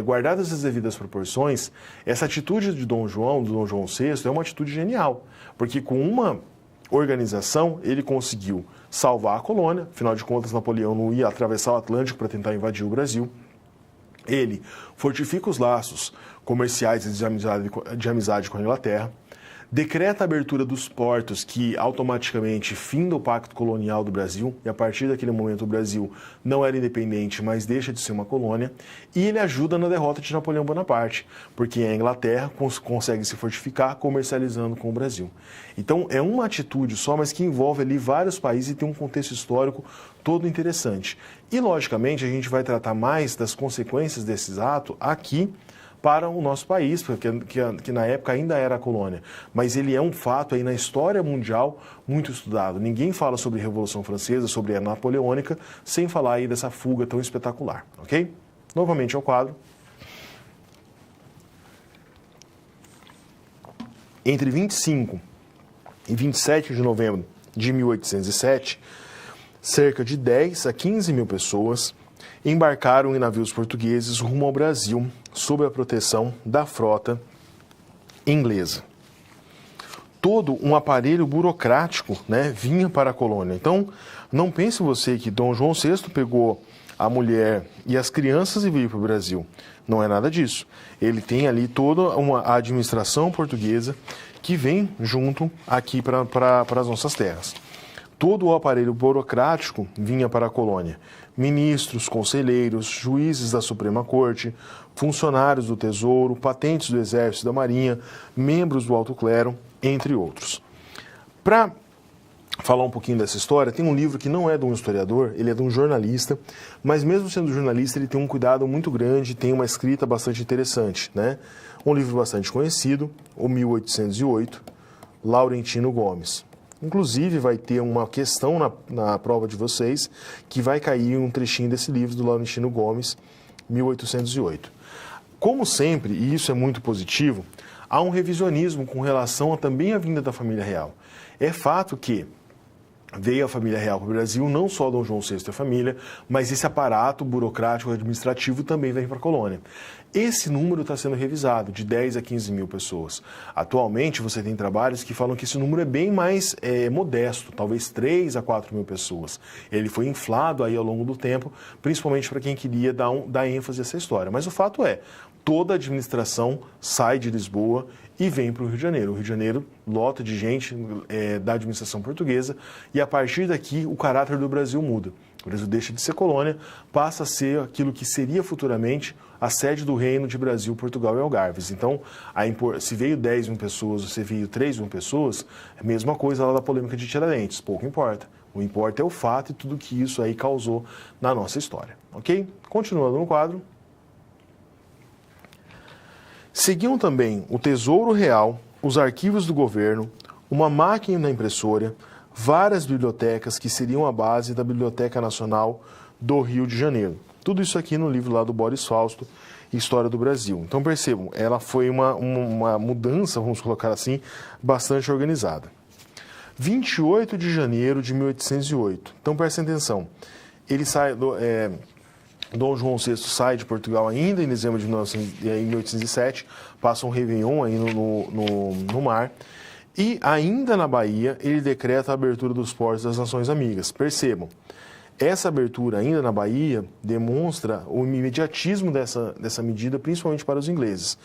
guardadas as devidas proporções, essa atitude de Dom João VI, é uma atitude genial, porque com uma organização ele conseguiu salvar a colônia, afinal de contas Napoleão não ia atravessar o Atlântico para tentar invadir o Brasil. Ele fortifica os laços comerciais e de amizade com a Inglaterra, decreta a abertura dos portos, que automaticamente finda o pacto colonial do Brasil, e a partir daquele momento o Brasil não era independente, mas deixa de ser uma colônia, e ele ajuda na derrota de Napoleão Bonaparte, porque a Inglaterra consegue se fortificar comercializando com o Brasil. Então é uma atitude só, mas que envolve ali vários países e tem um contexto histórico todo interessante. E logicamente a gente vai tratar mais das consequências desses atos aqui, para o nosso país, porque que na época ainda era a colônia. Mas ele é um fato aí na história mundial muito estudado. Ninguém fala sobre a Revolução Francesa, sobre a Napoleônica, sem falar aí dessa fuga tão espetacular, ok? Novamente ao quadro. Entre 25 e 27 de novembro de 1807, cerca de 10 a 15 mil pessoas embarcaram em navios portugueses rumo ao Brasil, sob a proteção da frota inglesa. Todo um aparelho burocrático, vinha para a colônia. Então, não pense você que Dom João VI pegou a mulher e as crianças e veio para o Brasil. Não é nada disso. Ele tem ali toda uma administração portuguesa que vem junto aqui para as nossas terras. Todo o aparelho burocrático vinha para a colônia. Ministros, conselheiros, juízes da Suprema Corte, funcionários do Tesouro, patentes do Exército e da Marinha, membros do alto clero, entre outros. Para falar um pouquinho dessa história, tem um livro que não é de um historiador, ele é de um jornalista, mas mesmo sendo jornalista, ele tem um cuidado muito grande, tem uma escrita bastante interessante, Um livro bastante conhecido, o 1808, Laurentino Gomes. Inclusive, vai ter uma questão na prova de vocês que vai cair um trechinho desse livro do Laurentino Gomes, 1808. Como sempre, e isso é muito positivo, há um revisionismo com relação também à vinda da família real. É fato que veio a família real para o Brasil, não só Dom João VI e a família, mas esse aparato burocrático administrativo também vem para a colônia. Esse número está sendo revisado, de 10 a 15 mil pessoas. Atualmente, você tem trabalhos que falam que esse número é bem mais modesto, talvez 3 a 4 mil pessoas. Ele foi inflado aí ao longo do tempo, principalmente para quem queria dar ênfase a essa história. Mas o fato é, toda a administração sai de Lisboa e vem para o Rio de Janeiro. O Rio de Janeiro lota de gente da administração portuguesa e a partir daqui o caráter do Brasil muda. O Brasil deixa de ser colônia, passa a ser aquilo que seria futuramente a sede do reino de Brasil, Portugal e Algarves. Então, se veio 10 mil pessoas ou se veio 3 mil pessoas, é a mesma coisa lá da polêmica de Tiradentes, pouco importa. O que importa é o fato e tudo que isso aí causou na nossa história, ok? Continuando no quadro. Seguiam também o Tesouro Real, os arquivos do governo, uma máquina impressora, várias bibliotecas que seriam a base da Biblioteca Nacional do Rio de Janeiro. Tudo isso aqui no livro lá do Boris Fausto, História do Brasil. Então percebam, ela foi uma mudança, vamos colocar assim, bastante organizada. 28 de janeiro de 1808. Então prestem atenção, ele sai Dom João VI sai de Portugal ainda em dezembro de 1807, passa um Réveillon aí no mar, e ainda na Bahia ele decreta a abertura dos portos das Nações Amigas. Percebam, essa abertura ainda na Bahia demonstra o imediatismo dessa medida, principalmente para os ingleses.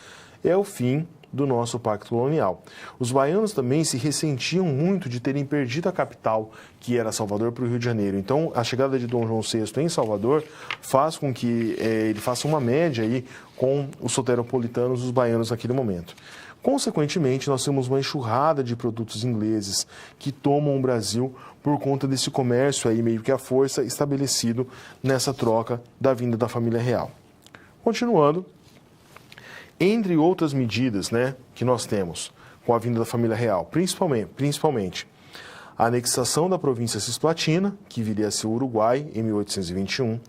É o fim do nosso pacto colonial. Os baianos também se ressentiam muito de terem perdido a capital, que era Salvador, para o Rio de Janeiro. Então, a chegada de Dom João VI em Salvador faz com que ele faça uma média aí com os soteropolitanos, os baianos naquele momento. Consequentemente, nós temos uma enxurrada de produtos ingleses que tomam o Brasil por conta desse comércio aí meio que à força estabelecido nessa troca da vinda da família real. Continuando, entre outras medidas, né, que nós temos com a vinda da família real, principalmente a anexação da província cisplatina, que viria a ser o Uruguai em 1821,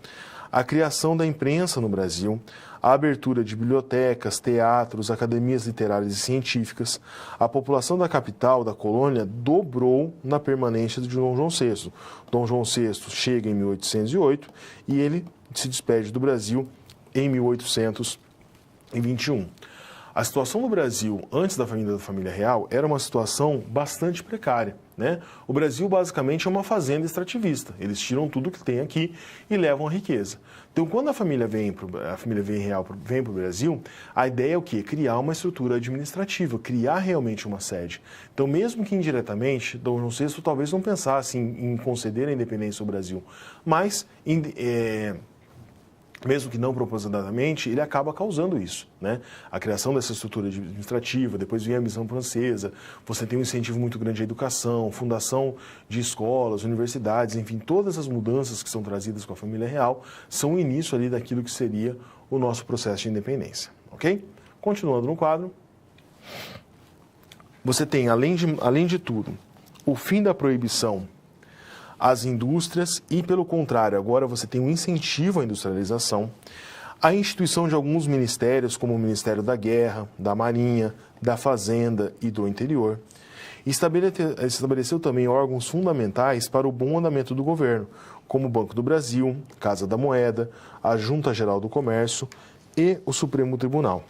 a criação da imprensa no Brasil, a abertura de bibliotecas, teatros, academias literárias e científicas, a população da capital, da colônia, dobrou na permanência de Dom João VI. Dom João VI chega em 1808 e ele se despede do Brasil em 1821. A situação no Brasil, antes da vinda da família real, era uma situação bastante precária, né? O Brasil, basicamente, é uma fazenda extrativista. Eles tiram tudo que tem aqui e levam a riqueza. Então, quando a família real vem para o Brasil, a ideia é o quê? Criar uma estrutura administrativa, criar realmente uma sede. Então, mesmo que indiretamente, Dom João VI talvez não pensasse em conceder a independência ao Brasil, mas mesmo que não propositadamente, ele acaba causando isso, né? A criação dessa estrutura administrativa, depois vem a missão francesa, você tem um incentivo muito grande à educação, fundação de escolas, universidades, enfim, todas as mudanças que são trazidas com a família real são o início ali daquilo que seria o nosso processo de independência, ok? Continuando no quadro, você tem, além de tudo, o fim da proibição às indústrias e, pelo contrário, agora você tem um incentivo à industrialização, a instituição de alguns ministérios, como o Ministério da Guerra, da Marinha, da Fazenda e do Interior. Estabeleceu também órgãos fundamentais para o bom andamento do governo, como o Banco do Brasil, Casa da Moeda, a Junta Geral do Comércio e o Supremo Tribunal.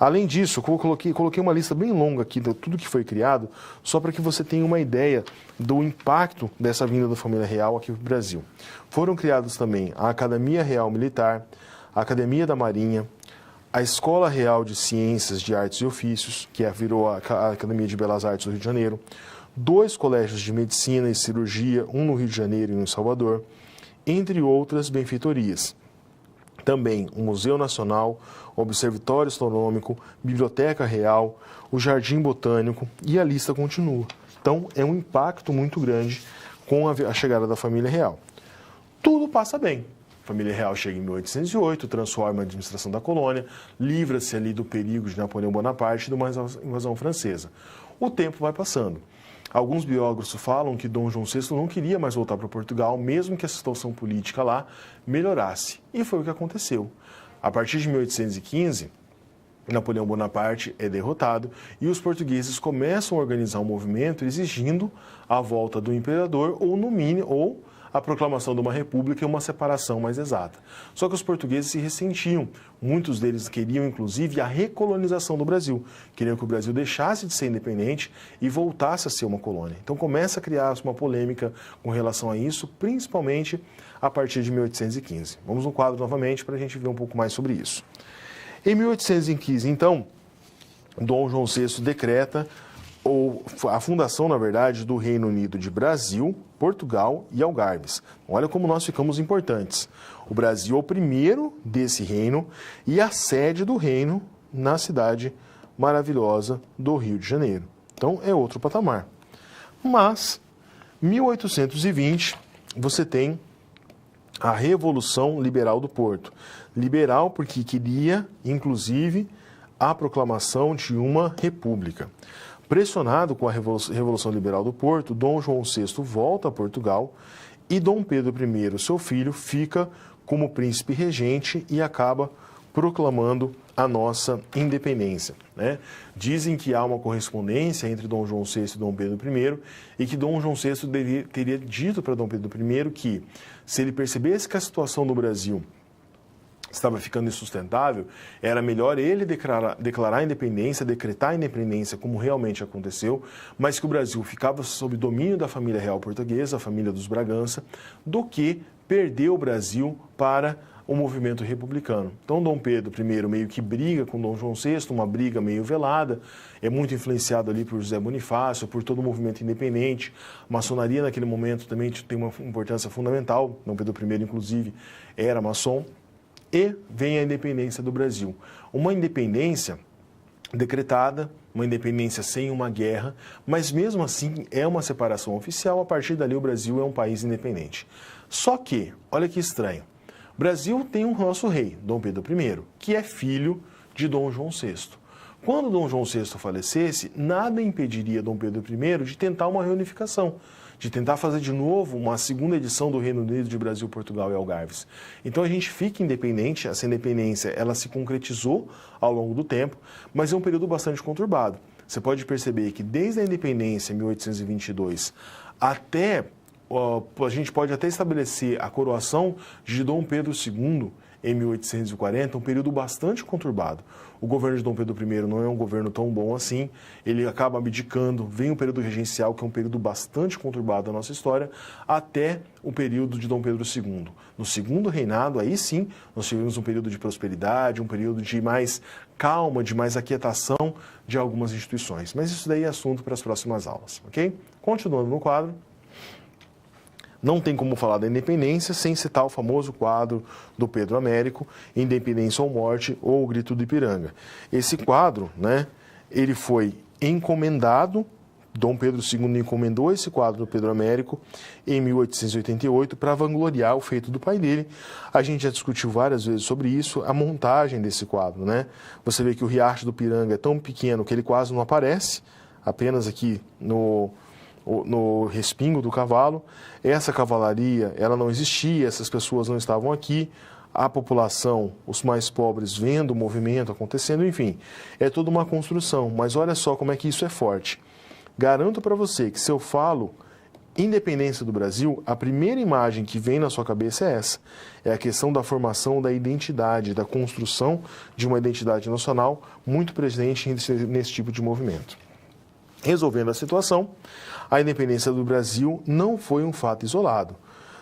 Além disso, eu coloquei uma lista bem longa aqui de tudo que foi criado, só para que você tenha uma ideia do impacto dessa vinda da família real aqui para o Brasil. Foram criados também a Academia Real Militar, a Academia da Marinha, a Escola Real de Ciências, de Artes e Ofícios, que virou a Academia de Belas Artes do Rio de Janeiro, 2 colégios de Medicina e Cirurgia, um no Rio de Janeiro e um em Salvador, entre outras benfeitorias. Também o Museu Nacional, o Observatório Astronômico, Biblioteca Real, o Jardim Botânico e a lista continua. Então, é um impacto muito grande com a chegada da família real. Tudo passa bem. A família real chega em 1808, transforma a administração da colônia, livra-se ali do perigo de Napoleão Bonaparte e de uma invasão francesa. O tempo vai passando. Alguns biógrafos falam que Dom João VI não queria mais voltar para Portugal, mesmo que a situação política lá melhorasse. E foi o que aconteceu. A partir de 1815, Napoleão Bonaparte é derrotado e os portugueses começam a organizar um movimento exigindo a volta do imperador ou, no mínimo, a proclamação de uma república e uma separação mais exata. Só que os portugueses se ressentiam. Muitos deles queriam, inclusive, a recolonização do Brasil. Queriam que o Brasil deixasse de ser independente e voltasse a ser uma colônia. Então começa a criar-se uma polêmica com relação a isso, principalmente a partir de 1815. Vamos no quadro novamente para a gente ver um pouco mais sobre isso. Em 1815, então, Dom João VI decreta a fundação, na verdade, do Reino Unido de Brasil, Portugal e Algarves. Olha como nós ficamos importantes. O Brasil é o primeiro desse reino e a sede do reino na cidade maravilhosa do Rio de Janeiro. Então, é outro patamar. Mas, 1820, você tem a Revolução Liberal do Porto. Liberal porque queria, inclusive, a proclamação de uma república. Pressionado com a Revolução Liberal do Porto, Dom João VI volta a Portugal e Dom Pedro I, seu filho, fica como príncipe regente e acaba proclamando a nossa independência, né? Dizem que há uma correspondência entre Dom João VI e Dom Pedro I e que Dom João VI teria dito para Dom Pedro I que, se ele percebesse que a situação do Brasil estava ficando insustentável, era melhor ele declarar a independência, decretar a independência, como realmente aconteceu, mas que o Brasil ficava sob domínio da família real portuguesa, a família dos Bragança, do que perder o Brasil para o movimento republicano. Então, Dom Pedro I meio que briga com Dom João VI, uma briga meio velada, é muito influenciado ali por José Bonifácio, por todo o movimento independente. A maçonaria, naquele momento, também tem uma importância fundamental. Dom Pedro I, inclusive, era maçom. E vem a independência do Brasil. Uma independência decretada, uma independência sem uma guerra, mas mesmo assim é uma separação oficial. A partir dali o Brasil é um país independente. Só que, olha que estranho, o Brasil tem um nosso rei, Dom Pedro I, que é filho de Dom João VI. Quando Dom João VI falecesse, nada impediria Dom Pedro I de tentar uma reunificação, de tentar fazer de novo uma segunda edição do Reino Unido de Brasil, Portugal e Algarves. Então a gente fica independente, essa independência ela se concretizou ao longo do tempo, mas é um período bastante conturbado. Você pode perceber que desde a independência, em 1822, até, a gente pode até estabelecer a coroação de Dom Pedro II, em 1840, um período bastante conturbado. O governo de Dom Pedro I não é um governo tão bom assim, ele acaba abdicando, vem o período regencial, que é um período bastante conturbado da nossa história, até o período de Dom Pedro II. No segundo reinado, aí sim, nós tivemos um período de prosperidade, um período de mais calma, de mais aquietação de algumas instituições. Mas isso daí é assunto para as próximas aulas, ok? Continuando no quadro. Não tem como falar da independência sem citar o famoso quadro do Pedro Américo, Independência ou Morte, ou O Grito do Ipiranga. Esse quadro, ele foi encomendado, Dom Pedro II encomendou esse quadro do Pedro Américo em 1888 para vangloriar o feito do pai dele. A gente já discutiu várias vezes sobre isso, a montagem desse quadro, Você vê que o Riacho do Ipiranga é tão pequeno que ele quase não aparece, apenas aqui no respingo do cavalo. Essa cavalaria, ela não existia, essas pessoas não estavam aqui, a população, os mais pobres, vendo o movimento acontecendo, enfim, é toda uma construção, mas olha só como é que isso é forte. Garanto para você que se eu falo independência do Brasil, a primeira imagem que vem na sua cabeça é essa, é a questão da formação da identidade, da construção de uma identidade nacional muito presente nesse tipo de movimento. Resolvendo a situação, a independência do Brasil não foi um fato isolado.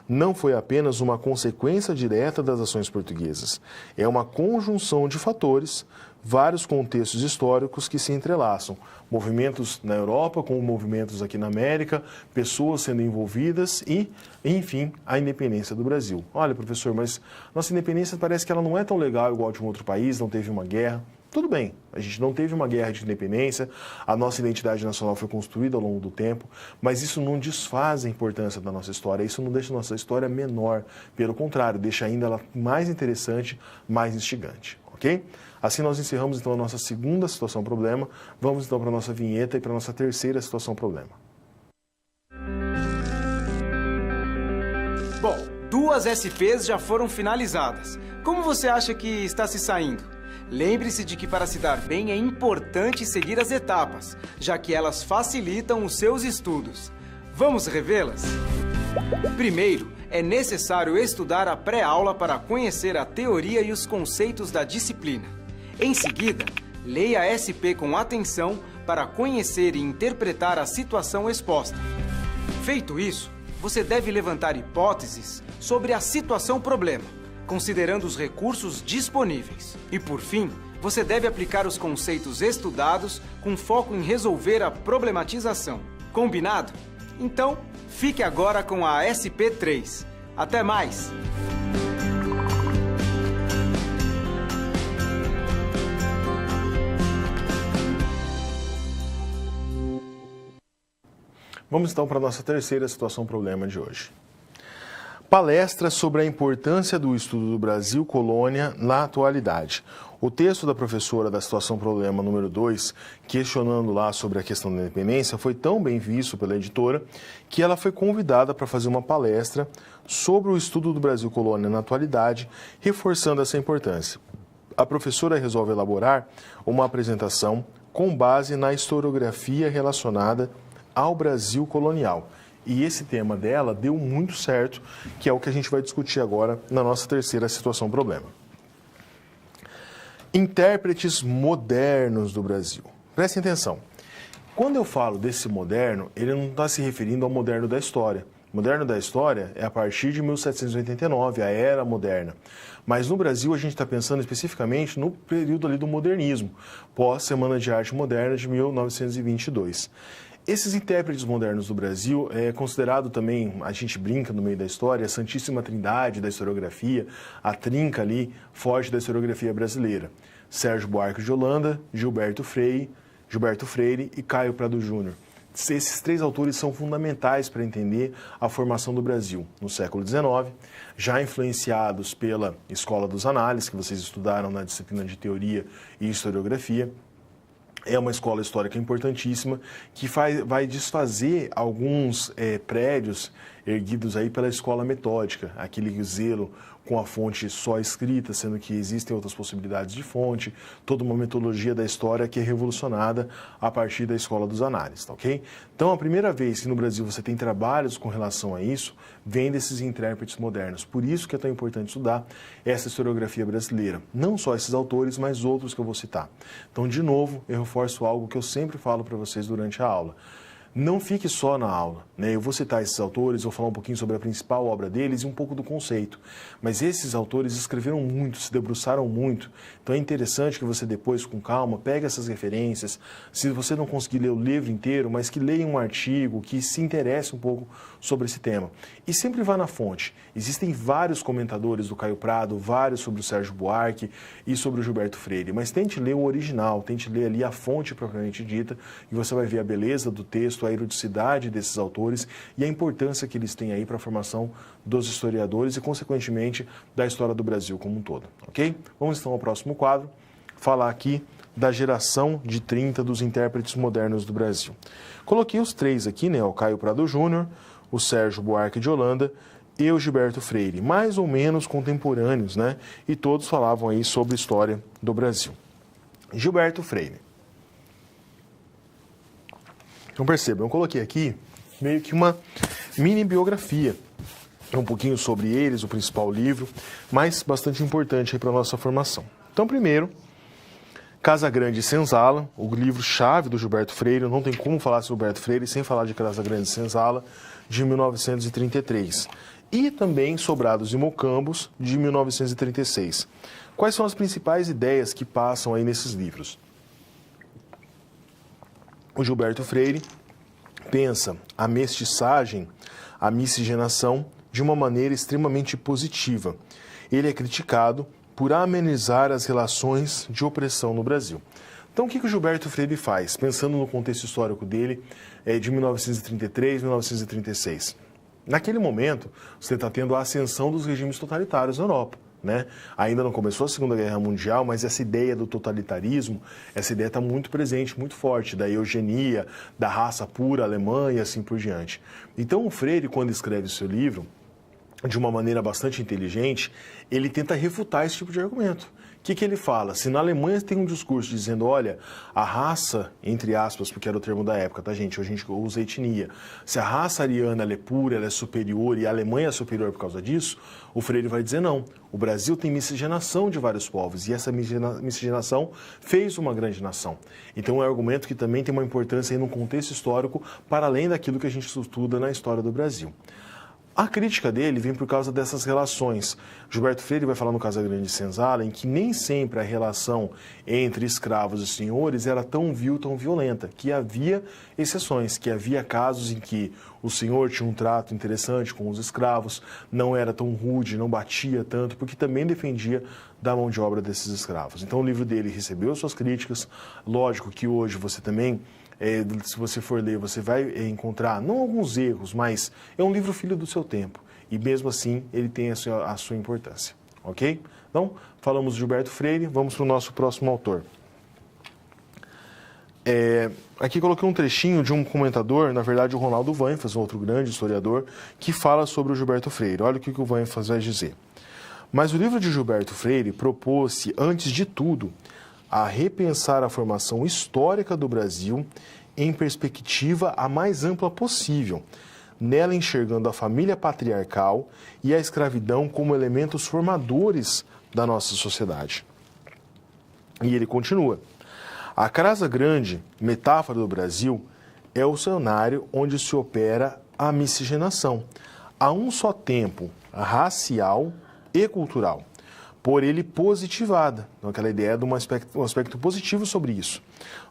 Não foi apenas uma consequência direta das ações portuguesas. É uma conjunção de fatores, vários contextos históricos que se entrelaçam. Movimentos na Europa com movimentos aqui na América, pessoas sendo envolvidas e, enfim, a independência do Brasil. Olha, professor, mas nossa independência parece que ela não é tão legal igual de um outro país, não teve uma guerra. Tudo bem, a gente não teve uma guerra de independência, a nossa identidade nacional foi construída ao longo do tempo, mas isso não desfaz a importância da nossa história, isso não deixa a nossa história menor, pelo contrário, deixa ainda ela mais interessante, mais instigante, ok? Assim nós encerramos então a nossa segunda situação problema, vamos então para a nossa vinheta e para a nossa terceira situação problema. Bom, 2 SPs já foram finalizadas. Como você acha que está se saindo? Lembre-se de que para se dar bem é importante seguir as etapas, já que elas facilitam os seus estudos. Vamos revê-las? Primeiro, é necessário estudar a pré-aula para conhecer a teoria e os conceitos da disciplina. Em seguida, leia a SP com atenção para conhecer e interpretar a situação exposta. Feito isso, você deve levantar hipóteses sobre a situação problema, considerando os recursos disponíveis. E, por fim, você deve aplicar os conceitos estudados com foco em resolver a problematização. Combinado? Então, fique agora com a SP3. Até mais! Vamos então para a nossa terceira situação problema de hoje. Palestra sobre a importância do estudo do Brasil colônia na atualidade. O texto da professora da situação problema número 2, questionando lá sobre a questão da independência, foi tão bem visto pela editora que ela foi convidada para fazer uma palestra sobre o estudo do Brasil colônia na atualidade, reforçando essa importância. A professora resolve elaborar uma apresentação com base na historiografia relacionada ao Brasil colonial. E esse tema dela deu muito certo, que é o que a gente vai discutir agora na nossa terceira situação problema. Intérpretes modernos do Brasil. Prestem atenção. Quando eu falo desse moderno, ele não está se referindo ao moderno da história. O moderno da história é a partir de 1789, a era moderna. Mas no Brasil a gente está pensando especificamente no período ali do modernismo, pós-Semana de Arte Moderna de 1922. Esses intérpretes modernos do Brasil é considerado também, a gente brinca no meio da história, a Santíssima Trindade da historiografia, a trinca ali forte da historiografia brasileira. Sérgio Buarque de Holanda, Gilberto Freire e Caio Prado Júnior. Esses três autores são fundamentais para entender a formação do Brasil no século XIX, já influenciados pela Escola dos Análises, que vocês estudaram na disciplina de Teoria e Historiografia. É uma escola histórica importantíssima que vai desfazer alguns prédios erguidos aí pela escola metódica, aquele zelo com a fonte só escrita, sendo que existem outras possibilidades de fonte, toda uma metodologia da história que é revolucionada a partir da escola dos análises, tá ok? Então, a primeira vez que no Brasil você tem trabalhos com relação a isso, vem desses intérpretes modernos. Por isso que é tão importante estudar essa historiografia brasileira. Não só esses autores, mas outros que eu vou citar. Então, de novo, eu reforço algo que eu sempre falo para vocês durante a aula. Não fique só na aula, né? Eu vou citar esses autores, vou falar um pouquinho sobre a principal obra deles e um pouco do conceito. Mas esses autores escreveram muito, se debruçaram muito. Então é interessante que você depois, com calma, pegue essas referências. Se você não conseguir ler o livro inteiro, mas que leia um artigo, que se interesse um pouco sobre esse tema. E sempre vá na fonte. Existem vários comentadores do Caio Prado, vários sobre o Sérgio Buarque e sobre o Gilberto Freire. Mas tente ler o original, tente ler ali a fonte propriamente dita e você vai ver a beleza do texto, a erudicidade desses autores e a importância que eles têm aí para a formação dos historiadores e, consequentemente, da história do Brasil como um todo, ok? Vamos então ao próximo quadro, falar aqui da geração de 30 dos intérpretes modernos do Brasil. Coloquei os três aqui, né? O Caio Prado Júnior, o Sérgio Buarque de Holanda e o Gilberto Freire, mais ou menos contemporâneos, né? E todos falavam aí sobre a história do Brasil. Gilberto Freire. Então percebam, eu coloquei aqui meio que uma mini biografia, um pouquinho sobre eles, o principal livro, mas bastante importante para a nossa formação. Então, primeiro, Casa Grande e Senzala, o livro-chave do Gilberto Freire, não tem como falar sobre Gilberto Freire sem falar de Casa Grande e Senzala, de 1933. E também Sobrados e Mocambos, de 1936. Quais são as principais ideias que passam aí nesses livros? O Gilberto Freire pensa a mestiçagem, a miscigenação, de uma maneira extremamente positiva. Ele é criticado por amenizar as relações de opressão no Brasil. Então, o que o Gilberto Freire faz, pensando no contexto histórico dele, de 1933, 1936? Naquele momento, você está tendo a ascensão dos regimes totalitários na Europa. Né? Ainda não começou a Segunda Guerra Mundial, mas essa ideia do totalitarismo, essa ideia está muito presente, muito forte, da eugenia, da raça pura alemã e assim por diante. Então o Freire, quando escreve o seu livro, de uma maneira bastante inteligente, ele tenta refutar esse tipo de argumento. O que ele fala? Se na Alemanha tem um discurso dizendo, olha, a raça, entre aspas, porque era o termo da época, tá, gente? Hoje a gente usa etnia. Se a raça ariana ela é pura, ela é superior e a Alemanha é superior por causa disso, o Freire vai dizer não. O Brasil tem miscigenação de vários povos e essa miscigenação fez uma grande nação. Então é um argumento que também tem uma importância aí no contexto histórico para além daquilo que a gente estuda na história do Brasil. A crítica dele vem por causa dessas relações. Gilberto Freire vai falar no Casa Grande e Senzala em que nem sempre a relação entre escravos e senhores era tão vil, tão violenta, que havia exceções, que havia casos em que o senhor tinha um trato interessante com os escravos, não era tão rude, não batia tanto, porque também defendia da mão de obra desses escravos. Então o livro dele recebeu suas críticas, lógico que hoje você também... se você for ler, você vai encontrar, não alguns erros, mas é um livro filho do seu tempo. E mesmo assim, ele tem a sua importância. Ok? Então, falamos de Gilberto Freire, vamos para o nosso próximo autor. Aqui coloquei um trechinho de um comentador, na verdade o Ronaldo Vanfas, um outro grande historiador, que fala sobre o Gilberto Freire. Olha o que o Vanfas vai dizer. Mas o livro de Gilberto Freire propôs-se, antes de tudo, a repensar a formação histórica do Brasil em perspectiva a mais ampla possível, nela enxergando a família patriarcal e a escravidão como elementos formadores da nossa sociedade. E ele continua. A Casa Grande, metáfora do Brasil, é o cenário onde se opera a miscigenação, a um só tempo racial e cultural, por ele positivada, então aquela ideia de um aspecto positivo sobre isso,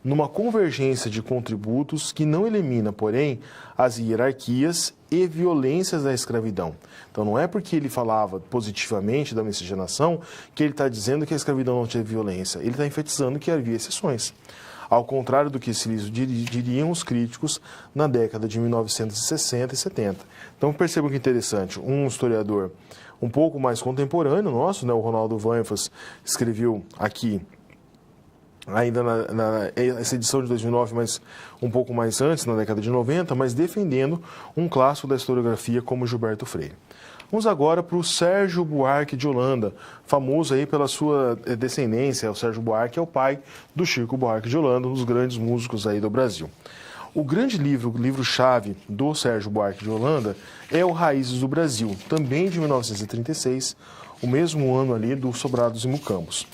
numa convergência de contributos que não elimina, porém, as hierarquias e violências da escravidão. Então não é porque ele falava positivamente da miscigenação que ele está dizendo que a escravidão não tinha violência, ele está enfatizando que havia exceções. Ao contrário do que se diriam os críticos na década de 1960 e 70. Então percebam que interessante, um historiador um pouco mais contemporâneo nosso, né, o Ronaldo Vanfas, escreveu aqui, ainda essa edição de 2009, mas um pouco mais antes, na década de 90, mas defendendo um clássico da historiografia como Gilberto Freire. Vamos agora para o Sérgio Buarque de Holanda, famoso aí pela sua descendência. O Sérgio Buarque é o pai do Chico Buarque de Holanda, um dos grandes músicos aí do Brasil. O grande livro-chave do Sérgio Buarque de Holanda é o Raízes do Brasil, também de 1936, o mesmo ano ali do Sobrados e Mucambos.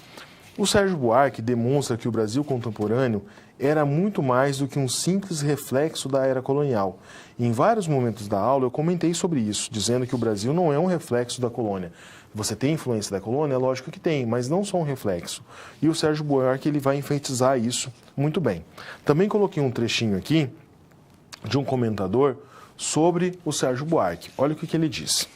O Sérgio Buarque demonstra que o Brasil contemporâneo era muito mais do que um simples reflexo da era colonial. E em vários momentos da aula eu comentei sobre isso, dizendo que o Brasil não é um reflexo da colônia. Você tem influência da colônia? É lógico que tem, mas não só um reflexo. E o Sérgio Buarque ele vai enfatizar isso muito bem. Também coloquei um trechinho aqui de um comentador sobre o Sérgio Buarque. Olha o que ele diz.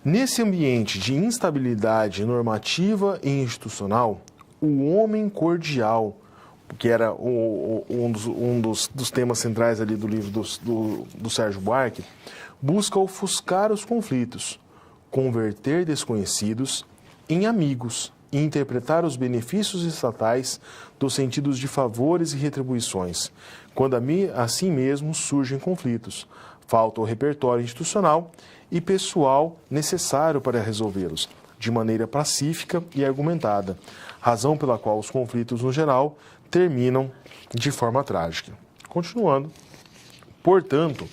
Nesse ambiente de instabilidade normativa e institucional, o homem cordial, que era um dos temas centrais ali do livro do Sérgio Buarque, busca ofuscar os conflitos, converter desconhecidos em amigos e interpretar os benefícios estatais dos sentidos de favores e retribuições, quando assim mesmo surgem conflitos. Falta o repertório institucional e pessoal necessário para resolvê-los, de maneira pacífica e argumentada, razão pela qual os conflitos, no geral, terminam de forma trágica. Continuando, portanto,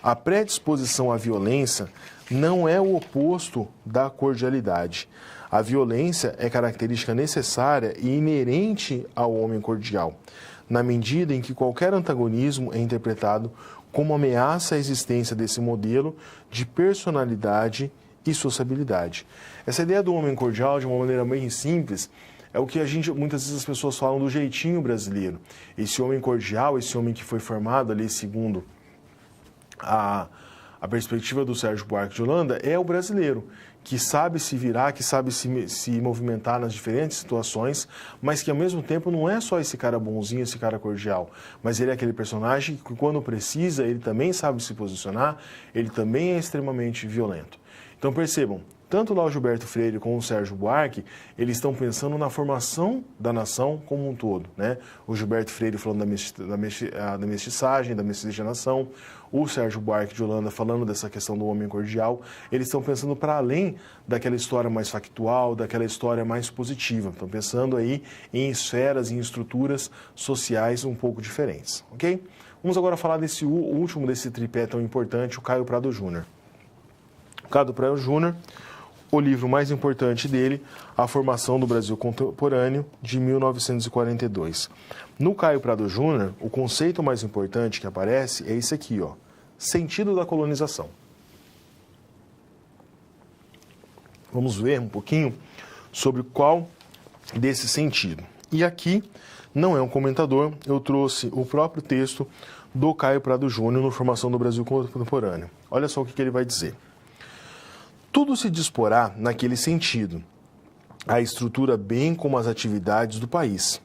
a predisposição à violência não é o oposto da cordialidade. A violência é característica necessária e inerente ao homem cordial, na medida em que qualquer antagonismo é interpretado como ameaça à existência desse modelo de personalidade e sociabilidade. Essa ideia do homem cordial, de uma maneira bem simples, é o que muitas vezes as pessoas falam do jeitinho brasileiro. Esse homem cordial, esse homem que foi formado ali segundo a perspectiva do Sérgio Buarque de Holanda, é o brasileiro, que sabe se virar, que sabe se movimentar nas diferentes situações, mas que ao mesmo tempo não é só esse cara bonzinho, esse cara cordial, mas ele é aquele personagem que quando precisa, ele também sabe se posicionar, ele também é extremamente violento. Então percebam, tanto lá o Gilberto Freire como o Sérgio Buarque, eles estão pensando na formação da nação como um todo, né? O Gilberto Freire falando da mestiçagem, da miscigenação, o Sérgio Buarque de Holanda falando dessa questão do homem cordial. Eles estão pensando para além daquela história mais factual, daquela história mais positiva. Estão pensando aí em esferas, em estruturas sociais um pouco diferentes, ok? Vamos agora falar desse último desse tripé tão importante, o Caio Prado Júnior. O Caio Prado Júnior, o livro mais importante dele, A Formação do Brasil Contemporâneo, de 1942. No Caio Prado Júnior, o conceito mais importante que aparece é esse aqui, ó, sentido da colonização. Vamos ver um pouquinho sobre qual desse sentido. E aqui, não é um comentador, eu trouxe o próprio texto do Caio Prado Júnior no Formação do Brasil Contemporâneo. Olha só o que ele vai dizer. Tudo se disporá naquele sentido, a estrutura bem como as atividades do país.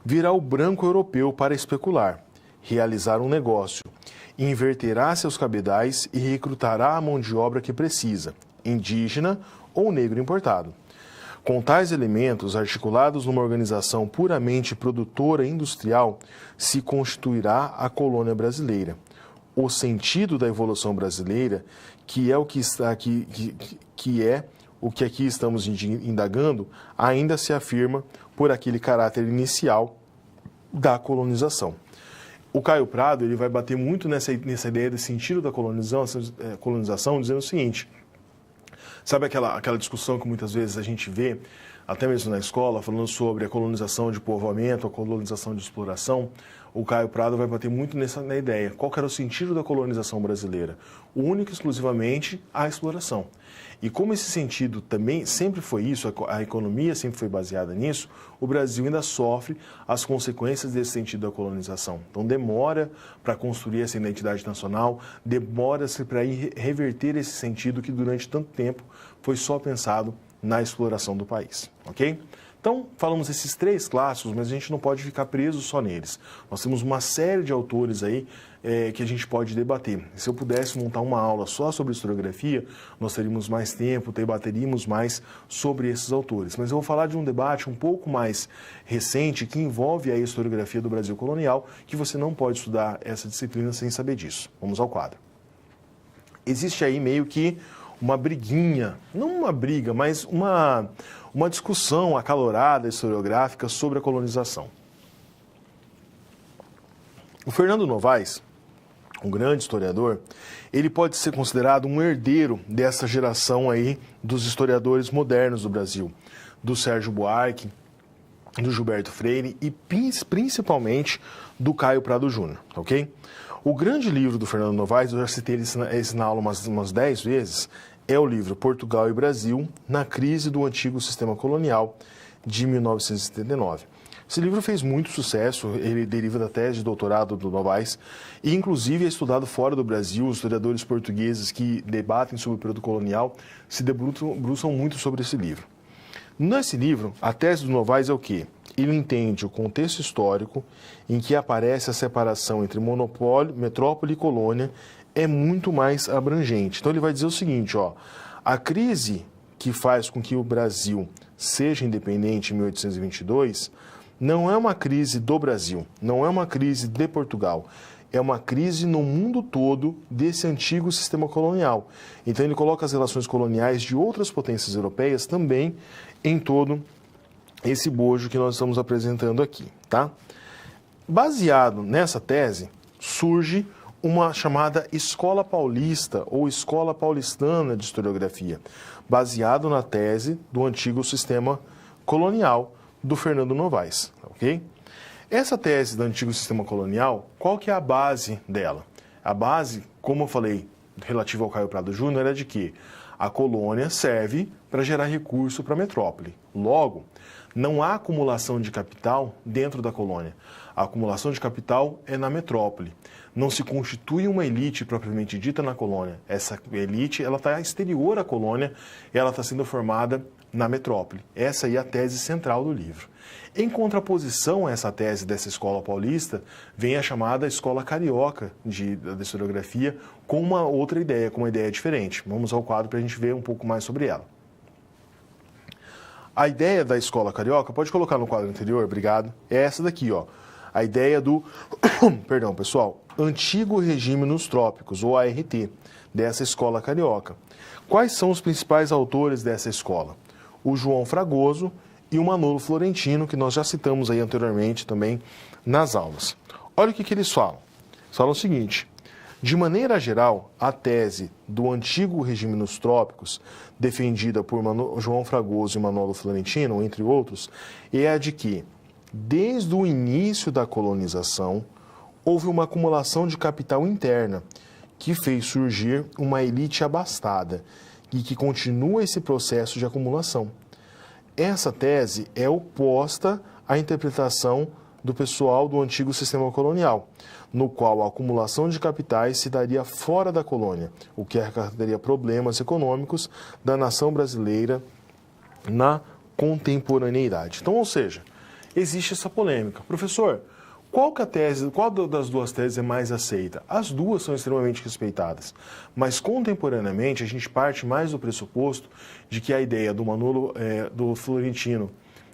Virá o branco europeu para especular, realizar um negócio, inverterá seus cabedais e recrutará a mão de obra que precisa, indígena ou negro importado. Com tais elementos, articulados numa organização puramente produtora e industrial, se constituirá a colônia brasileira. O sentido da evolução brasileira, que é o que está aqui, que é o que aqui estamos indagando, ainda se afirma por aquele caráter inicial da colonização. O Caio Prado ele vai bater muito nessa ideia do sentido da colonização, dizendo o seguinte: sabe aquela discussão que muitas vezes a gente vê até mesmo na escola, falando sobre a colonização de povoamento, a colonização de exploração, o Caio Prado vai bater muito na ideia. Qual que era o sentido da colonização brasileira? Único e exclusivamente a exploração. E como esse sentido também sempre foi isso, a economia sempre foi baseada nisso, o Brasil ainda sofre as consequências desse sentido da colonização. Então demora para construir essa identidade nacional, demora-se para reverter esse sentido que durante tanto tempo foi só pensado na exploração do país, ok? Então, falamos esses 3 clássicos, mas a gente não pode ficar preso só neles. Nós temos uma série de autores aí que a gente pode debater. Se eu pudesse montar uma aula só sobre historiografia, nós teríamos mais tempo, debateríamos mais sobre esses autores. Mas eu vou falar de um debate um pouco mais recente que envolve a historiografia do Brasil colonial, que você não pode estudar essa disciplina sem saber disso. Vamos ao quadro. Existe aí meio que uma briguinha, não uma briga, mas uma discussão acalorada historiográfica sobre a colonização. O Fernando Novaes, um grande historiador, ele pode ser considerado um herdeiro dessa geração aí dos historiadores modernos do Brasil, do Sérgio Buarque, do Gilberto Freire e principalmente do Caio Prado Júnior, ok? O grande livro do Fernando Novaes, eu já citei esse na aula umas 10 vezes, é o livro Portugal e Brasil, na crise do antigo sistema colonial, de 1979. Esse livro fez muito sucesso, ele deriva da tese de doutorado do Novaes, e inclusive é estudado fora do Brasil. Os historiadores portugueses que debatem sobre o período colonial se debruçam muito sobre esse livro. Nesse livro, a tese do Novaes é o quê? Ele entende o contexto histórico em que aparece a separação entre monopólio, metrópole e colônia é muito mais abrangente. Então ele vai dizer o seguinte, ó, a crise que faz com que o Brasil seja independente em 1822 não é uma crise do Brasil, não é uma crise de Portugal, é uma crise no mundo todo desse antigo sistema colonial. Então ele coloca as relações coloniais de outras potências europeias também em todo esse bojo que nós estamos apresentando aqui, tá? Baseado nessa tese, surge uma chamada Escola Paulista ou Escola Paulistana de Historiografia, baseado na tese do antigo sistema colonial do Fernando Novaes, ok? Essa tese do antigo sistema colonial, qual que é a base dela? A base, como eu falei, relativa ao Caio Prado Júnior, era de que a colônia serve para gerar recurso para a metrópole. Logo, não há acumulação de capital dentro da colônia. A acumulação de capital é na metrópole. Não se constitui uma elite propriamente dita na colônia. Essa elite ela está exterior à colônia, ela está sendo formada na metrópole. Essa aí é a tese central do livro. Em contraposição a essa tese dessa escola paulista, vem a chamada escola carioca da historiografia com uma outra ideia, com uma ideia diferente. Vamos ao quadro para a gente ver um pouco mais sobre ela. A ideia da escola carioca, pode colocar no quadro anterior, obrigado, é essa daqui, ó. A ideia do, perdão, pessoal, Antigo Regime nos Trópicos, ou ART, dessa escola carioca. Quais são os principais autores dessa escola? O João Fragoso e o Manolo Florentino, que nós já citamos aí anteriormente também nas aulas. Olha o que eles falam. Eles falam o seguinte: de maneira geral, a tese do Antigo Regime nos Trópicos, defendida por João Fragoso e Manolo Florentino, entre outros, é a de que, desde o início da colonização, houve uma acumulação de capital interna, que fez surgir uma elite abastada e que continua esse processo de acumulação. Essa tese é oposta à interpretação do pessoal do antigo sistema colonial, no qual a acumulação de capitais se daria fora da colônia, o que acarretaria problemas econômicos da nação brasileira na contemporaneidade. Então, ou seja, existe essa polêmica. Professor, qual das duas teses é mais aceita? As duas são extremamente respeitadas, mas contemporaneamente a gente parte mais do pressuposto de que a ideia do Manolo, do Florentino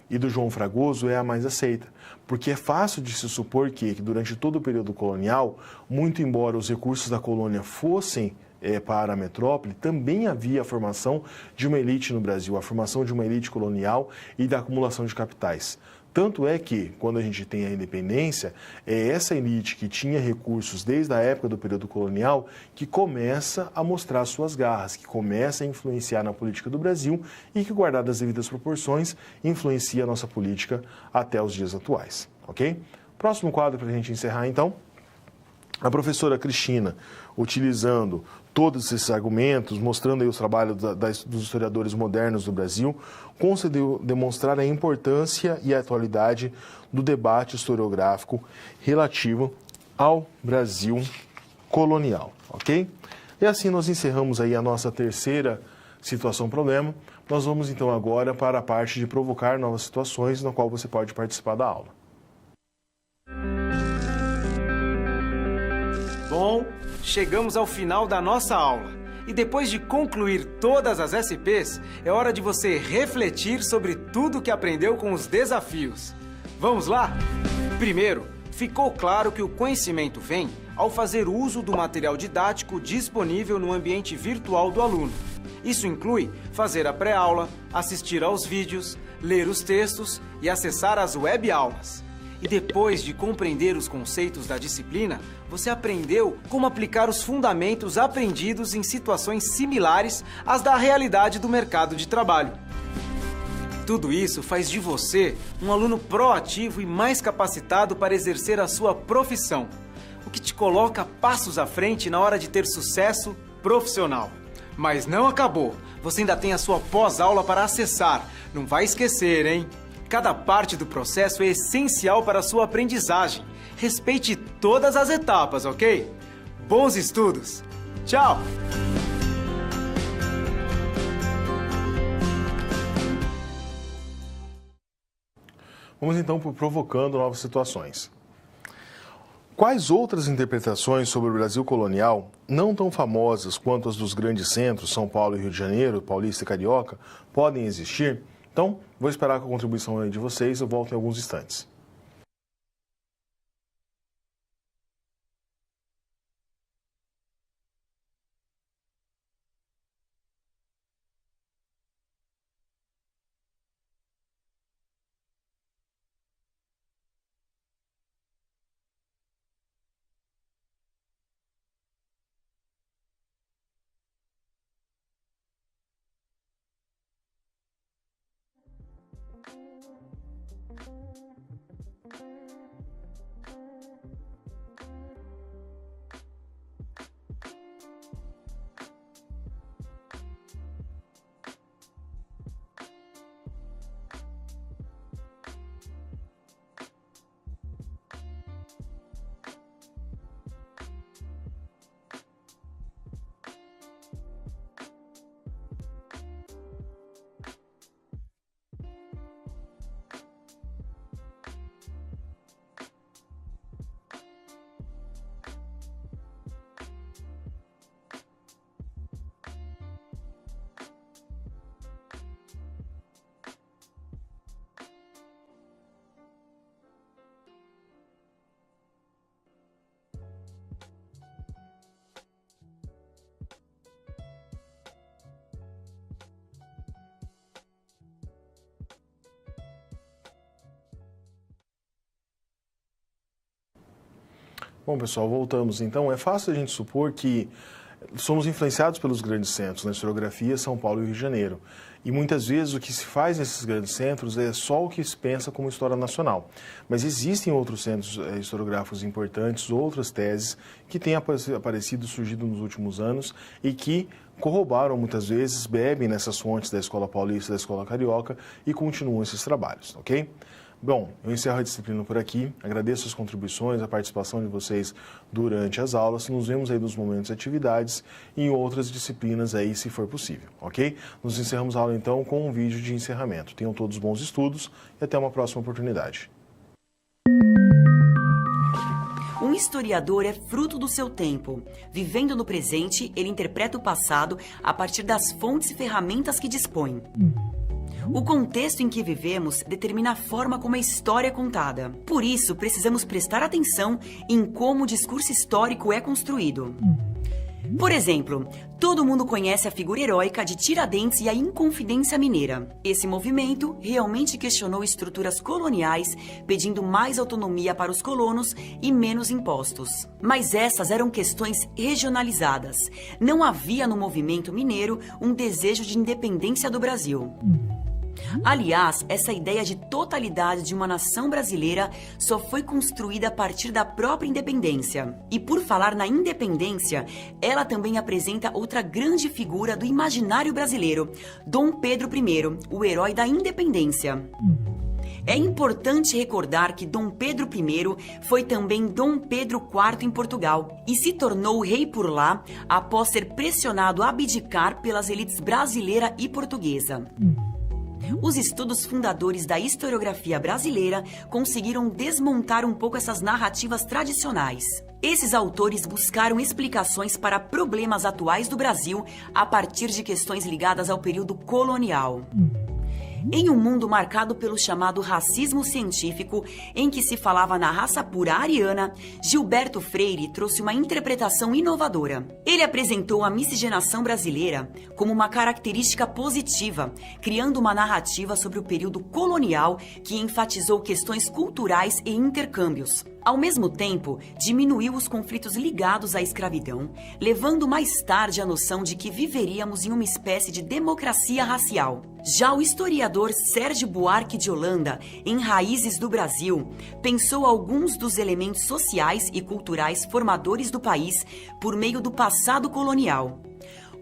e do João Fragoso é a mais aceita, porque é fácil de se supor que durante todo o período colonial, muito embora os recursos da colônia fossem para a metrópole, também havia a formação de uma elite no Brasil, a formação de uma elite colonial e da acumulação de capitais. Tanto é que, quando a gente tem a independência, é essa elite que tinha recursos desde a época do período colonial que começa a mostrar suas garras, que começa a influenciar na política do Brasil e que, guardadas as devidas proporções, influencia a nossa política até os dias atuais, ok? Próximo quadro para a gente encerrar, então. A professora Cristina, utilizando todos esses argumentos, mostrando aí os trabalhos dos historiadores modernos do Brasil, conseguiu demonstrar a importância e a atualidade do debate historiográfico relativo ao Brasil colonial, ok? E assim nós encerramos aí a nossa terceira situação-problema. Nós vamos então agora para a parte de provocar novas situações, na qual você pode participar da aula. Bom, chegamos ao final da nossa aula. E depois de concluir todas as SPs, é hora de você refletir sobre tudo que aprendeu com os desafios. Vamos lá? Primeiro, ficou claro que o conhecimento vem ao fazer uso do material didático disponível no ambiente virtual do aluno. Isso inclui fazer a pré-aula, assistir aos vídeos, ler os textos e acessar as web-aulas. E depois de compreender os conceitos da disciplina, você aprendeu como aplicar os fundamentos aprendidos em situações similares às da realidade do mercado de trabalho. Tudo isso faz de você um aluno proativo e mais capacitado para exercer a sua profissão, o que te coloca passos à frente na hora de ter sucesso profissional. Mas não acabou, você ainda tem a sua pós-aula para acessar, não vai esquecer, hein? Cada parte do processo é essencial para a sua aprendizagem. Respeite todas as etapas, ok? Bons estudos! Tchau! Vamos então por provocando novas situações. Quais outras interpretações sobre o Brasil colonial, não tão famosas quanto as dos grandes centros, São Paulo e Rio de Janeiro, Paulista e Carioca, podem existir? Então, vou esperar com a contribuição aí de vocês, eu volto em alguns instantes. Bom, pessoal, voltamos então. É fácil a gente supor que somos influenciados pelos grandes centros, na historiografia, São Paulo e Rio de Janeiro. E muitas vezes o que se faz nesses grandes centros é só o que se pensa como história nacional. Mas existem outros centros historiográficos importantes, outras teses que têm aparecido, surgido nos últimos anos e que corroboram muitas vezes, bebem nessas fontes da Escola Paulista, da Escola Carioca e continuam esses trabalhos, ok? Bom, eu encerro a disciplina por aqui, agradeço as contribuições, a participação de vocês durante as aulas, nos vemos aí nos momentos de atividades e em outras disciplinas aí, se for possível, ok? Nos encerramos a aula então com um vídeo de encerramento. Tenham todos bons estudos e até uma próxima oportunidade. Um historiador é fruto do seu tempo. Vivendo no presente, ele interpreta o passado a partir das fontes e ferramentas que dispõe. O contexto em que vivemos determina a forma como a história é contada. Por isso, precisamos prestar atenção em como o discurso histórico é construído. Por exemplo, todo mundo conhece a figura heróica de Tiradentes e a Inconfidência Mineira. Esse movimento realmente questionou estruturas coloniais, pedindo mais autonomia para os colonos e menos impostos. Mas essas eram questões regionalizadas. Não havia no movimento mineiro um desejo de independência do Brasil. Aliás, essa ideia de totalidade de uma nação brasileira só foi construída a partir da própria independência. E por falar na independência, ela também apresenta outra grande figura do imaginário brasileiro, Dom Pedro I, o herói da independência. É importante recordar que Dom Pedro I foi também Dom Pedro IV em Portugal e se tornou rei por lá após ser pressionado a abdicar pelas elites brasileira e portuguesa. Os estudos fundadores da historiografia brasileira conseguiram desmontar um pouco essas narrativas tradicionais. Esses autores buscaram explicações para problemas atuais do Brasil a partir de questões ligadas ao período colonial. Em um mundo marcado pelo chamado racismo científico, em que se falava na raça pura ariana, Gilberto Freire trouxe uma interpretação inovadora. Ele apresentou a miscigenação brasileira como uma característica positiva, criando uma narrativa sobre o período colonial que enfatizou questões culturais e intercâmbios. Ao mesmo tempo, diminuiu os conflitos ligados à escravidão, levando mais tarde a noção de que viveríamos em uma espécie de democracia racial. Já o historiador Sérgio Buarque de Holanda, em Raízes do Brasil, pensou alguns dos elementos sociais e culturais formadores do país por meio do passado colonial.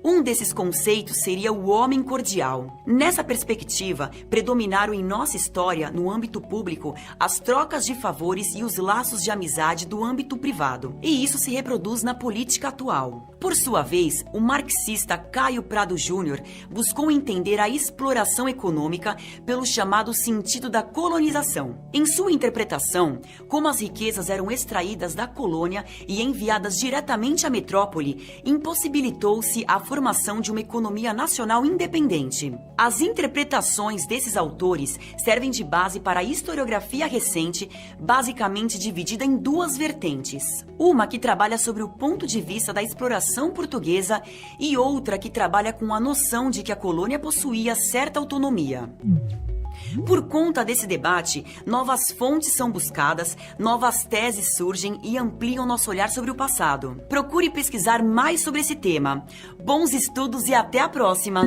Um desses conceitos seria o homem cordial. Nessa perspectiva, predominaram em nossa história, no âmbito público, as trocas de favores e os laços de amizade do âmbito privado. E isso se reproduz na política atual. Por sua vez, o marxista Caio Prado Júnior buscou entender a exploração econômica pelo chamado sentido da colonização. Em sua interpretação, como as riquezas eram extraídas da colônia e enviadas diretamente à metrópole, impossibilitou-se a formação de uma economia nacional independente. As interpretações desses autores servem de base para a historiografia recente, basicamente dividida em duas vertentes. Uma que trabalha sobre o ponto de vista da exploração portuguesa e outra que trabalha com a noção de que a colônia possuía certa autonomia. Por conta desse debate, novas fontes são buscadas, novas teses surgem e ampliam nosso olhar sobre o passado. Procure pesquisar mais sobre esse tema. Bons estudos e até a próxima!